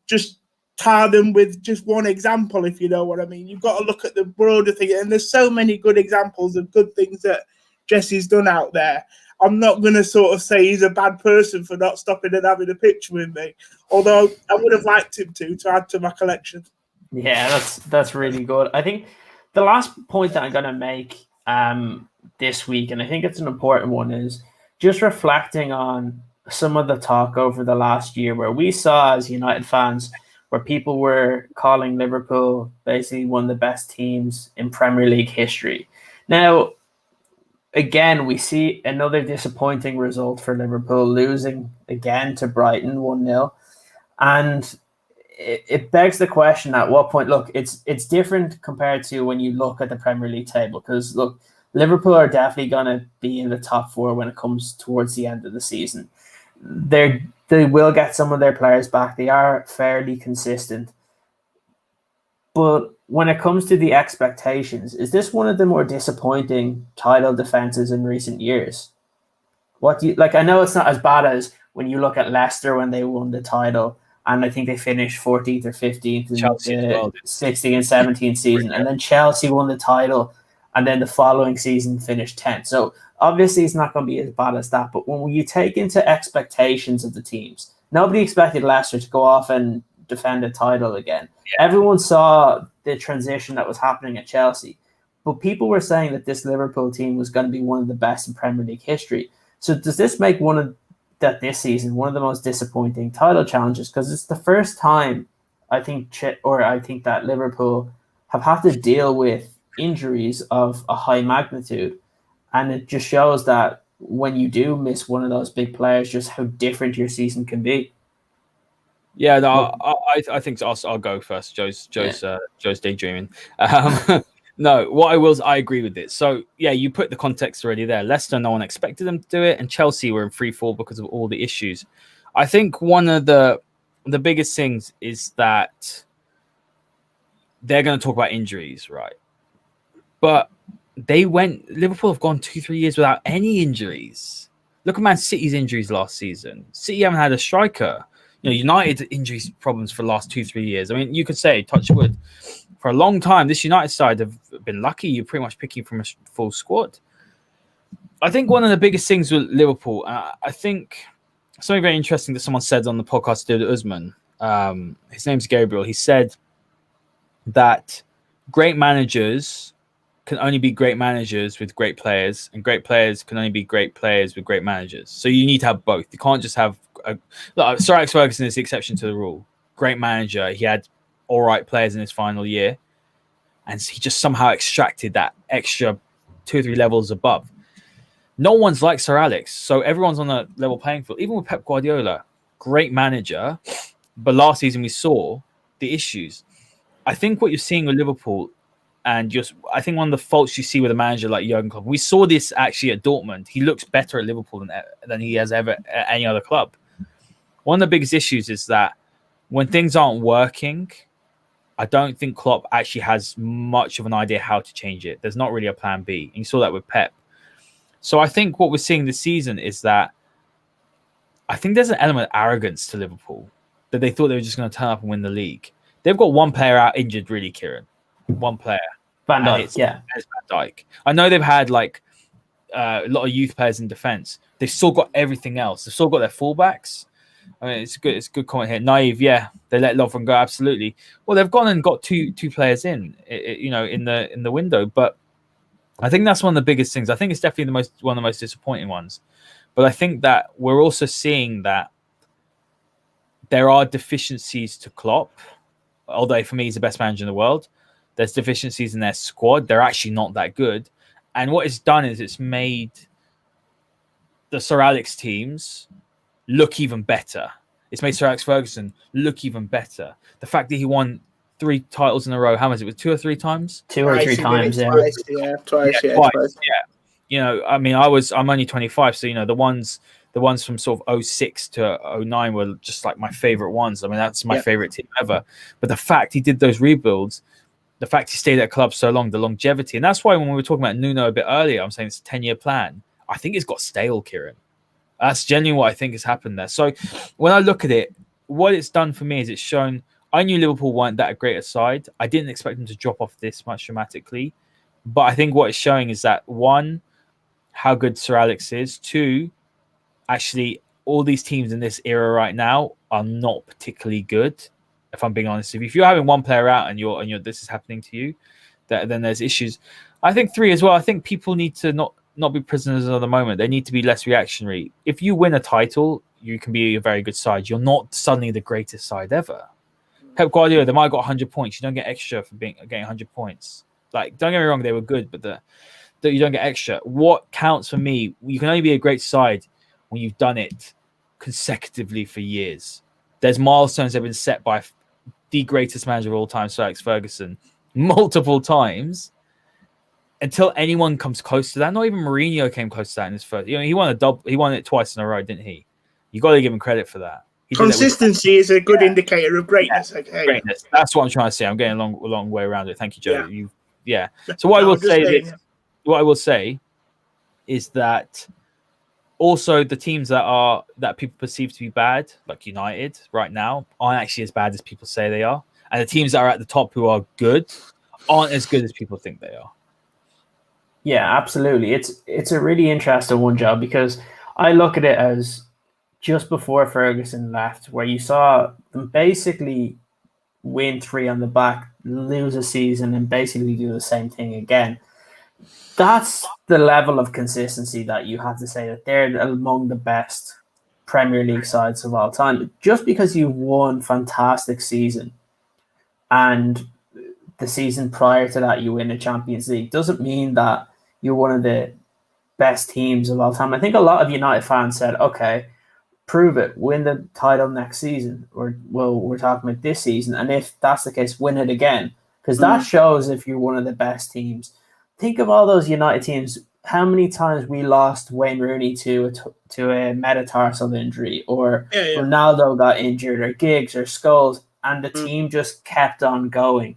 just tar them with just one example, if you know what I mean. You've got to look at the broader thing, and there's so many good examples of good things that Jesse's done out there. I'm not going to sort of say he's a bad person for not stopping and having a picture with me, although I would have liked him to add to my collection. Yeah, that's really good. I think the last point that I'm going to make this week, and I think it's an important one, is just reflecting on some of the talk over the last year where we saw as United fans where people were calling Liverpool basically one of the best teams in Premier League history. Now, again, we see another disappointing result for Liverpool, losing again to Brighton 1-0. And it begs the question at what point, look, it's different compared to when you look at the Premier League table because, look, Liverpool are definitely going to be in the top four when it comes towards the end of the season. They will get some of their players back. They are fairly consistent. But when it comes to the expectations, is this one of the more disappointing title defenses in recent years? What do you like? I know it's not as bad as when you look at Leicester when they won the title, and I think they finished 14th or 15th in the 16 and 17 season, and then Chelsea won the title, and then the following season finished 10th. So obviously it's not going to be as bad as that. But when you take into expectations of the teams, nobody expected Leicester to go off and defend a title again. Yeah. Everyone saw the transition that was happening at Chelsea, but people were saying that this Liverpool team was going to be one of the best in Premier League history. So does this make this season one of the most disappointing title challenges? Because it's the first time I think that Liverpool have had to deal with injuries of a high magnitude, and it just shows that when you do miss one of those big players, just how different your season can be. Yeah, no, I think so. I'll go first. Joe's daydreaming. No, I agree with it. So yeah, you put the context already there. Leicester, no one expected them to do it, and Chelsea were in free fall because of all the issues. I think one of the biggest things is that they're going to talk about injuries, right? But Liverpool have gone 2-3 years without any injuries. Look at Man City's injuries last season. City haven't had a striker. United injuries problems for the last 2-3 years. I mean, you could say, touch wood, for a long time, this United side have been lucky. You're pretty much picking from a full squad. I think one of the biggest things with Liverpool, I think something very interesting that someone said on the podcast, David Usman, his name's Gabriel. He said that great managers can only be great managers with great players, and great players can only be great players with great managers. So you need to have both. You can't just have Sir Alex Ferguson is the exception to the rule. Great manager. He had all right players in his final year, and he just somehow extracted that extra 2 or 3 levels above. No one's like Sir Alex, so everyone's on a level playing field. Even with Pep Guardiola, great manager, but last season we saw the issues. I think what you're seeing with Liverpool, and I think one of the faults you see with a manager like Jurgen Klopp, we saw this actually at Dortmund. He looks better at Liverpool than he has ever at any other club. One of the biggest issues is that when things aren't working, I don't think Klopp actually has much of an idea how to change it. There's not really a plan B. And you saw that with Pep. So I think what we're seeing this season is that I think there's an element of arrogance to Liverpool, that they thought they were just going to turn up and win the league. They've got one player out injured, really, Kieran. One player. Van Dijk, yeah. It's Van Dijk. I know they've had like a lot of youth players in defence. They've still got everything else. They've still got their fullbacks. I mean, it's a good comment here. Naive, yeah. They let Lovren go, absolutely. Well, they've gone and got two players in the window. But I think that's one of the biggest things. I think it's definitely one of the most disappointing ones. But I think that we're also seeing that there are deficiencies to Klopp. Although for me, he's the best manager in the world. There's deficiencies in their squad. They're actually not that good. And what it's done is it's made the Sir Alex teams look even better. It's made Sir Alex Ferguson look even better. The fact that he won 3 titles in a row, how much? It was 2 or 3 times? 2 or 3 times, yeah. Twice. You know, I mean, I'm only 25, so, you know, the ones from sort of 06 to 09 were just like my favorite ones. I mean, that's my favorite team ever. But the fact he did those rebuilds, the fact he stayed at club so long, the longevity, and that's why when we were talking about Nuno a bit earlier, I'm saying it's a 10-year plan. I think it's got stale, Kieran. That's genuinely what I think has happened there. So when I look at it, what it's done for me is it's shown I knew Liverpool weren't that great a side. I didn't expect them to drop off this much dramatically. But I think what it's showing is that, 1, how good Sir Alex is. 2, actually, all these teams in this era right now are not particularly good. If I'm being honest with you, if you're having one player out and you're this is happening to you, then there's issues. I think 3 as well. I think people need to not be prisoners of the moment. They need to be less reactionary. If you win a title, you can be a very good side. You're not suddenly the greatest side ever. Pep Guardiola, they might have got 100 points. You don't get extra for getting 100 points. Like, don't get me wrong, they were good, but you don't get extra. What counts for me, you can only be a great side when you've done it consecutively for years. There's milestones that have been set by the greatest manager of all time, Sir Alex Ferguson, multiple times. Until anyone comes close to that, not even Mourinho came close to that in his first. You know, he won it twice in a row, didn't he? You got to give him credit for that. Consistency is a good indicator of greatness. Yeah. Okay. Greatness. That's what I'm trying to say. I'm getting a long way around it. Thank you, Joe. So what I will say is that also the teams that people perceive to be bad, like United right now, aren't actually as bad as people say they are, and the teams that are at the top who are good aren't as good as people think they are. Yeah, absolutely. It's a really interesting one, Joe, because I look at it as just before Ferguson left, where you saw them basically win 3 on the back, lose a season, and basically do the same thing again. That's the level of consistency that you have to say that they're among the best Premier League sides of all time. Just because you won fantastic season and the season prior to that you win a Champions League doesn't mean that you're one of the best teams of all time. I think a lot of United fans said, okay, prove it, win the title next season, or well, we're talking about this season, and if that's the case, win it again, because that shows if you're one of the best teams. Think of all those United teams, how many times we lost Wayne Rooney to a metatarsal injury, or Ronaldo got injured, or Giggs, or Scholes, and the team just kept on going.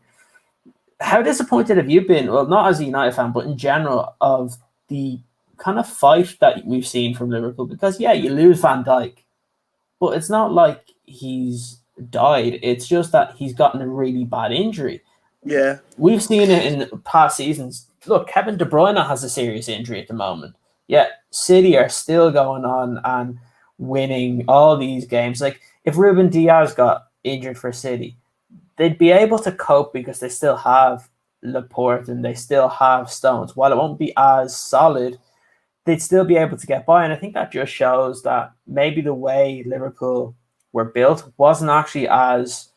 How disappointed have you been, well, not as a United fan, but in general, of the kind of fight that we've seen from Liverpool? Because, you lose Van Dijk, but it's not like he's died. It's just that he's gotten a really bad injury. Yeah. We've seen it in past seasons. Look, Kevin De Bruyne has a serious injury at the moment. Yet City are still going on and winning all these games. Like, if Ruben Diaz got injured for City, they'd be able to cope because they still have Laporte and they still have Stones. While it won't be as solid, they'd still be able to get by. And I think that just shows that maybe the way Liverpool were built wasn't actually as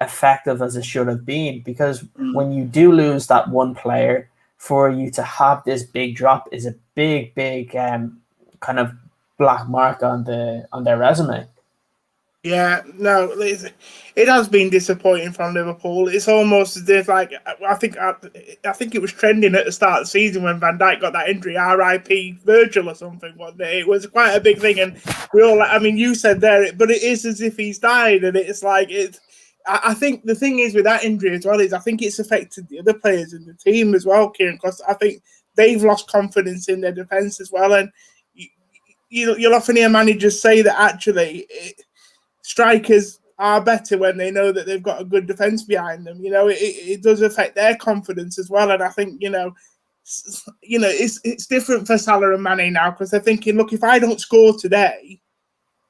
effective as it should have been, because when you do lose that one player, for you to have this big drop is a big kind of black mark on their resume. Yeah, no, it has been disappointing from Liverpool. It's almost as if, like, I think it was trending at the start of the season when Van Dijk got that injury, R.I.P. Virgil or something, wasn't it? It was quite a big thing, and we all, I mean, you said there, but it is as if he's died, and it's like, I think the thing is with that injury as well is I think it's affected the other players in the team as well, Kieran, because I think they've lost confidence in their defence as well, and you'll often hear managers say that actually strikers are better when they know that they've got a good defence behind them. It does affect their confidence as well. And I think, it's different for Salah and Mane now because they're thinking, look, if I don't score today,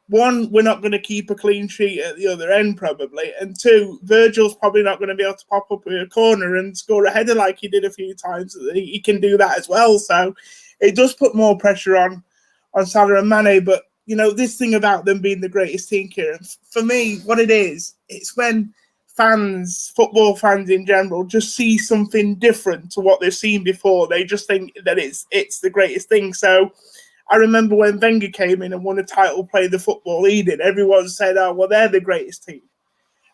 one, we're not going to keep a clean sheet at the other end probably. And two, Virgil's probably not going to be able to pop up in a corner and score a header like he did a few times. He can do that as well. So it does put more pressure on Salah and Mane, but this thing about them being the greatest team, Kieran, for me, what it is, it's when football fans in general, just see something different to what they've seen before. They just think that it's the greatest thing. So I remember when Wenger came in and won a title, played the football he did, everyone said, oh, well, they're the greatest team.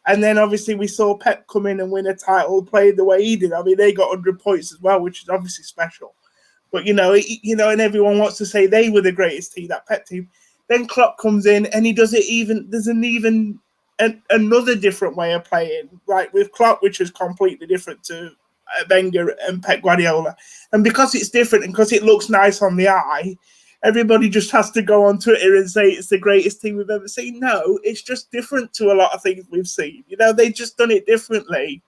And then obviously we saw Pep come in and win a title, played the way he did. I mean, they got 100 points as well, which is obviously special. But, and everyone wants to say they were the greatest team, that Pep team. Then Klopp comes in and he does it there's another different way of playing, like with Klopp, which is completely different to Wenger and Pep Guardiola. And because it's different and because it looks nice on the eye, everybody just has to go on Twitter and say it's the greatest team we've ever seen. No, it's just different to a lot of things we've seen. They just done it differently.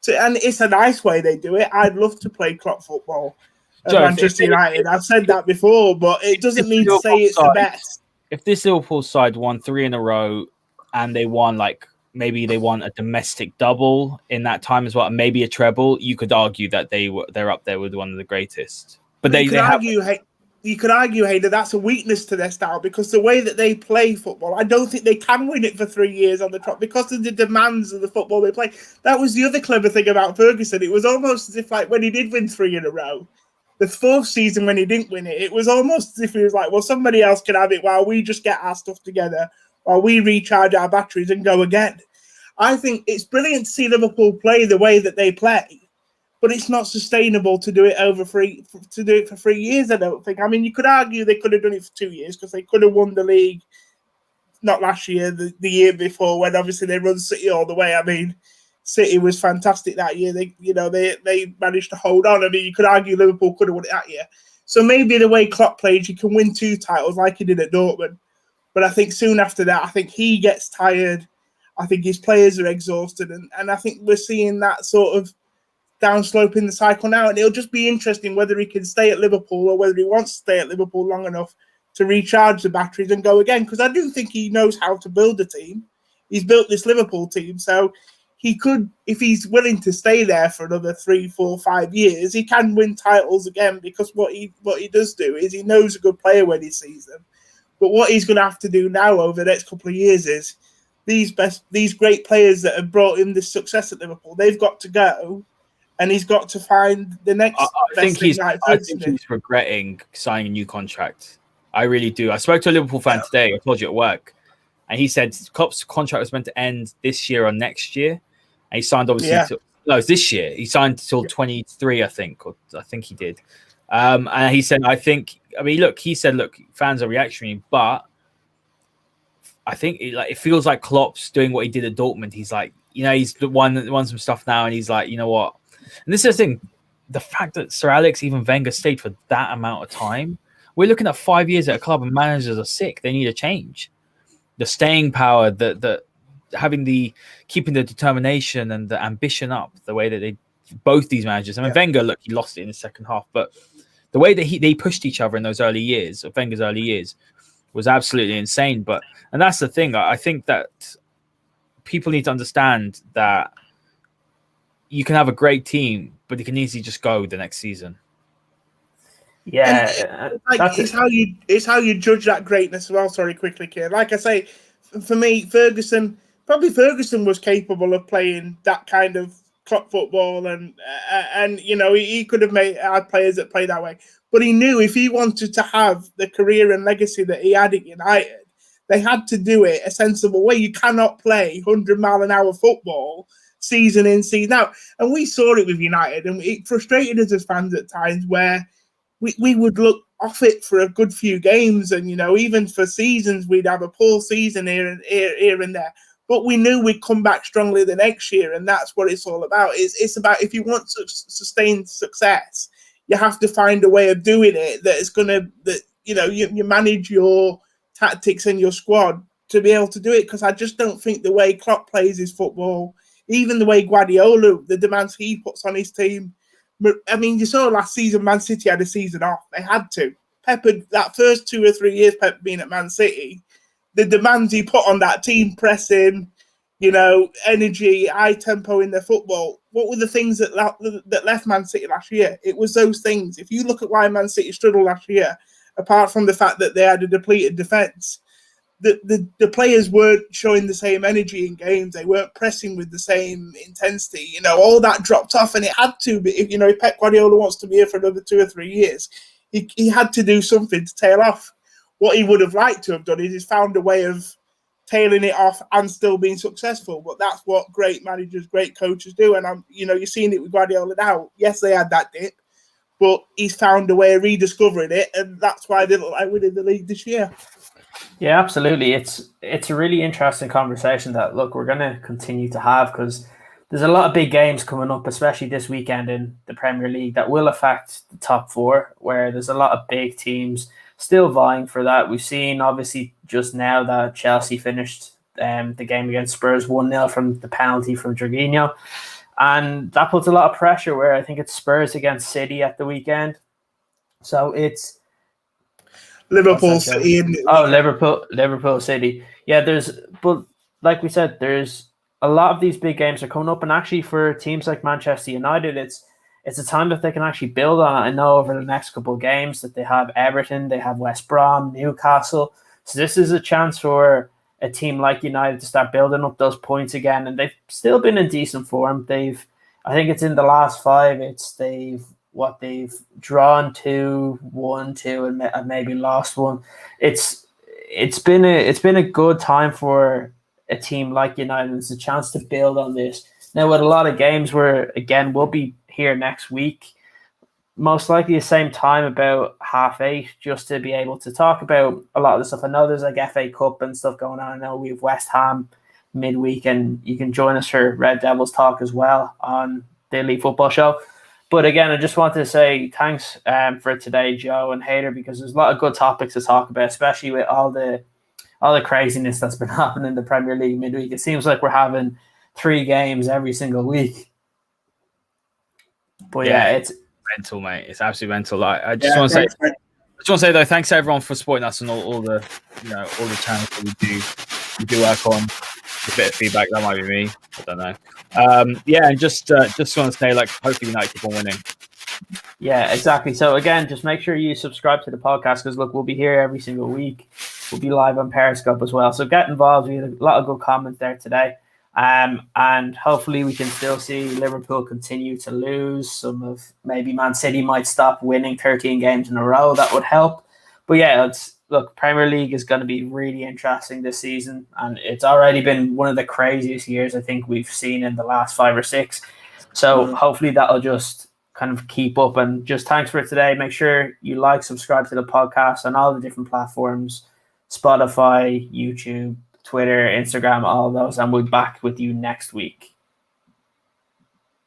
And it's a nice way they do it. I'd love to play Klopp football at Manchester United. I've said that before, but it doesn't mean to say it's the best. If this Liverpool side won 3 in a row and they won maybe they won a domestic double in that time as well, and maybe a treble, you could argue that they're up there with one of the greatest. But you could argue, Haider, that's a weakness to their style because the way that they play football, I don't think they can win it for 3 years on the trot because of the demands of the football they play. That was the other clever thing about Ferguson. It was almost as if when he did win 3 in a row, the fourth season when he didn't win it, it was almost as if he was like, well, somebody else can have it while we just get our stuff together, while we recharge our batteries and go again. I think it's brilliant to see Liverpool play the way that they play, but it's not sustainable to do it for 3 years, I don't think. I mean, you could argue they could have done it for 2 years because they could have won the league, not last year, the year before, when obviously they run City all the way. I mean, City was fantastic that year. They managed to hold on. I mean, you could argue Liverpool could have won it that year. So maybe the way Klopp plays, you can win 2 titles like he did at Dortmund. But I think soon after that, I think he gets tired. I think his players are exhausted. And I think we're seeing that sort of downslope in the cycle now. And it'll just be interesting whether he can stay at Liverpool or whether he wants to stay at Liverpool long enough to recharge the batteries and go again. Because I do think he knows how to build a team. He's built this Liverpool team. So he could, if he's willing to stay there for another 3, 4, 5 years, he can win titles again because what he does do is he knows a good player when he sees them. But what he's going to have to do now over the next couple of years is these great players that have brought him this success at Liverpool, they've got to go, and he's got to find the next. I think he's regretting signing a new contract. I really do. I spoke to a Liverpool fan today. I told you at work, and he said Klopp's contract was meant to end this year or next year. And he signed obviously it's this year. He signed till 23, I think, or I think he did. And he said, he said, fans are reactionary, but I think it feels like Klopp's doing what he did at Dortmund. He's like, he's won some stuff now, and he's like, you know what? And this is the thing, the fact that Sir Alex, even Wenger, stayed for that amount of time. We're looking at 5 years at a club, and managers are sick. They need a change. The staying power, keeping the determination and the ambition up, the way that both these managers. I mean, Wenger, he lost it in the second half, but the way that they pushed each other in those early years, of Wenger's early years, was absolutely insane. And that's the thing. I think that people need to understand that you can have a great team, but it can easily just go the next season. Yeah, it's how you judge that greatness as well. Sorry, quickly, kid. Like I say, for me, Ferguson was capable of playing that kind of club football, and he could have had players that play that way. But he knew if he wanted to have the career and legacy that he had at United, they had to do it a sensible way. You cannot play 100-mile-an-hour football season in, season out. And we saw it with United, and it frustrated us as fans at times where we would look off it for a good few games, and even for seasons we'd have a poor season here and there. But we knew we'd come back strongly the next year, and that's what it's all about. It's about, if you want to sustain success, you have to find a way of doing it you manage your tactics and your squad to be able to do it. Because I just don't think the way Klopp plays his football, even the way Guardiola, the demands he puts on his team. I mean, you saw last season Man City had a season off. They had to. Pep had, that first 2 or 3 years Pep being at Man City, the demands he put on that team, pressing, energy, high tempo in their football. What were the things that left Man City last year? It was those things. If you look at why Man City struggled last year, apart from the fact that they had a depleted defence, the players weren't showing the same energy in games. They weren't pressing with the same intensity. All that dropped off, and it had to. But if Pep Guardiola wants to be here for another 2 or 3 years, he had to do something to tail off. What he would have liked to have done is found a way of tailing it off and still being successful. But that's what great managers, great coaches do. And you're seeing it with Guardiola now. Yes, they had that dip, but he's found a way of rediscovering it, and that's why they look like winning the league this year. Yeah, absolutely. It's a really interesting conversation that, look, we're going to continue to have, because there's a lot of big games coming up, especially this weekend in the Premier League, that will affect the top 4, where there's a lot of big teams still vying for that. We've seen, obviously, just now that Chelsea finished the game against Spurs 1-0 from the penalty from Jorginho. And that puts a lot of pressure, where I think it's Spurs against City at the weekend. So it's Liverpool City. Liverpool City. Yeah, but like we said, there's a lot of these big games are coming up, and actually for teams like Manchester United, it's a time that they can actually build on it. I know over the next couple of games that they have Everton, they have West Brom, Newcastle. So this is a chance for a team like United to start building up those points again, and they've still been in decent form. I think it's in the last 5. They've drawn 2, won 2, and maybe lost 1. It's been a good time for a team like United. It's a chance to build on this. Now, with a lot of games where, again, we'll be here next week, most likely the same time, about 8:30, just to be able to talk about a lot of the stuff. I know there's like FA Cup and stuff going on. I know we have West Ham midweek, and you can join us for Red Devils talk as well on the Elite Football Show. But again, I just wanted to say thanks for today, Joe and Haider, because there's a lot of good topics to talk about, especially with all the craziness that's been happening in the Premier League midweek. It seems like we're having 3 games every single week. But yeah, it's mental, mate. It's absolutely mental. I just want to say though, thanks to everyone for supporting us and all the channels that we do work on. A bit of feedback, that might be me. I don't know. And just want to say, like, hopefully United keep on winning. Yeah, exactly. So again, just make sure you subscribe to the podcast, because look, we'll be here every single week. We'll be live on Periscope as well. So get involved. We had a lot of good comments there today. And hopefully we can still see Liverpool continue to lose. Maybe Man City might stop winning 13 games in a row. That would help. But yeah, look, Premier League is going to be really interesting this season, and it's already been one of the craziest years I think we've seen in the last 5 or 6. So hopefully that'll just kind of keep up. And just thanks for today. Make sure you subscribe to the podcast on all the different platforms, Spotify, YouTube, Twitter, Instagram, all those, and we'll be back with you next week.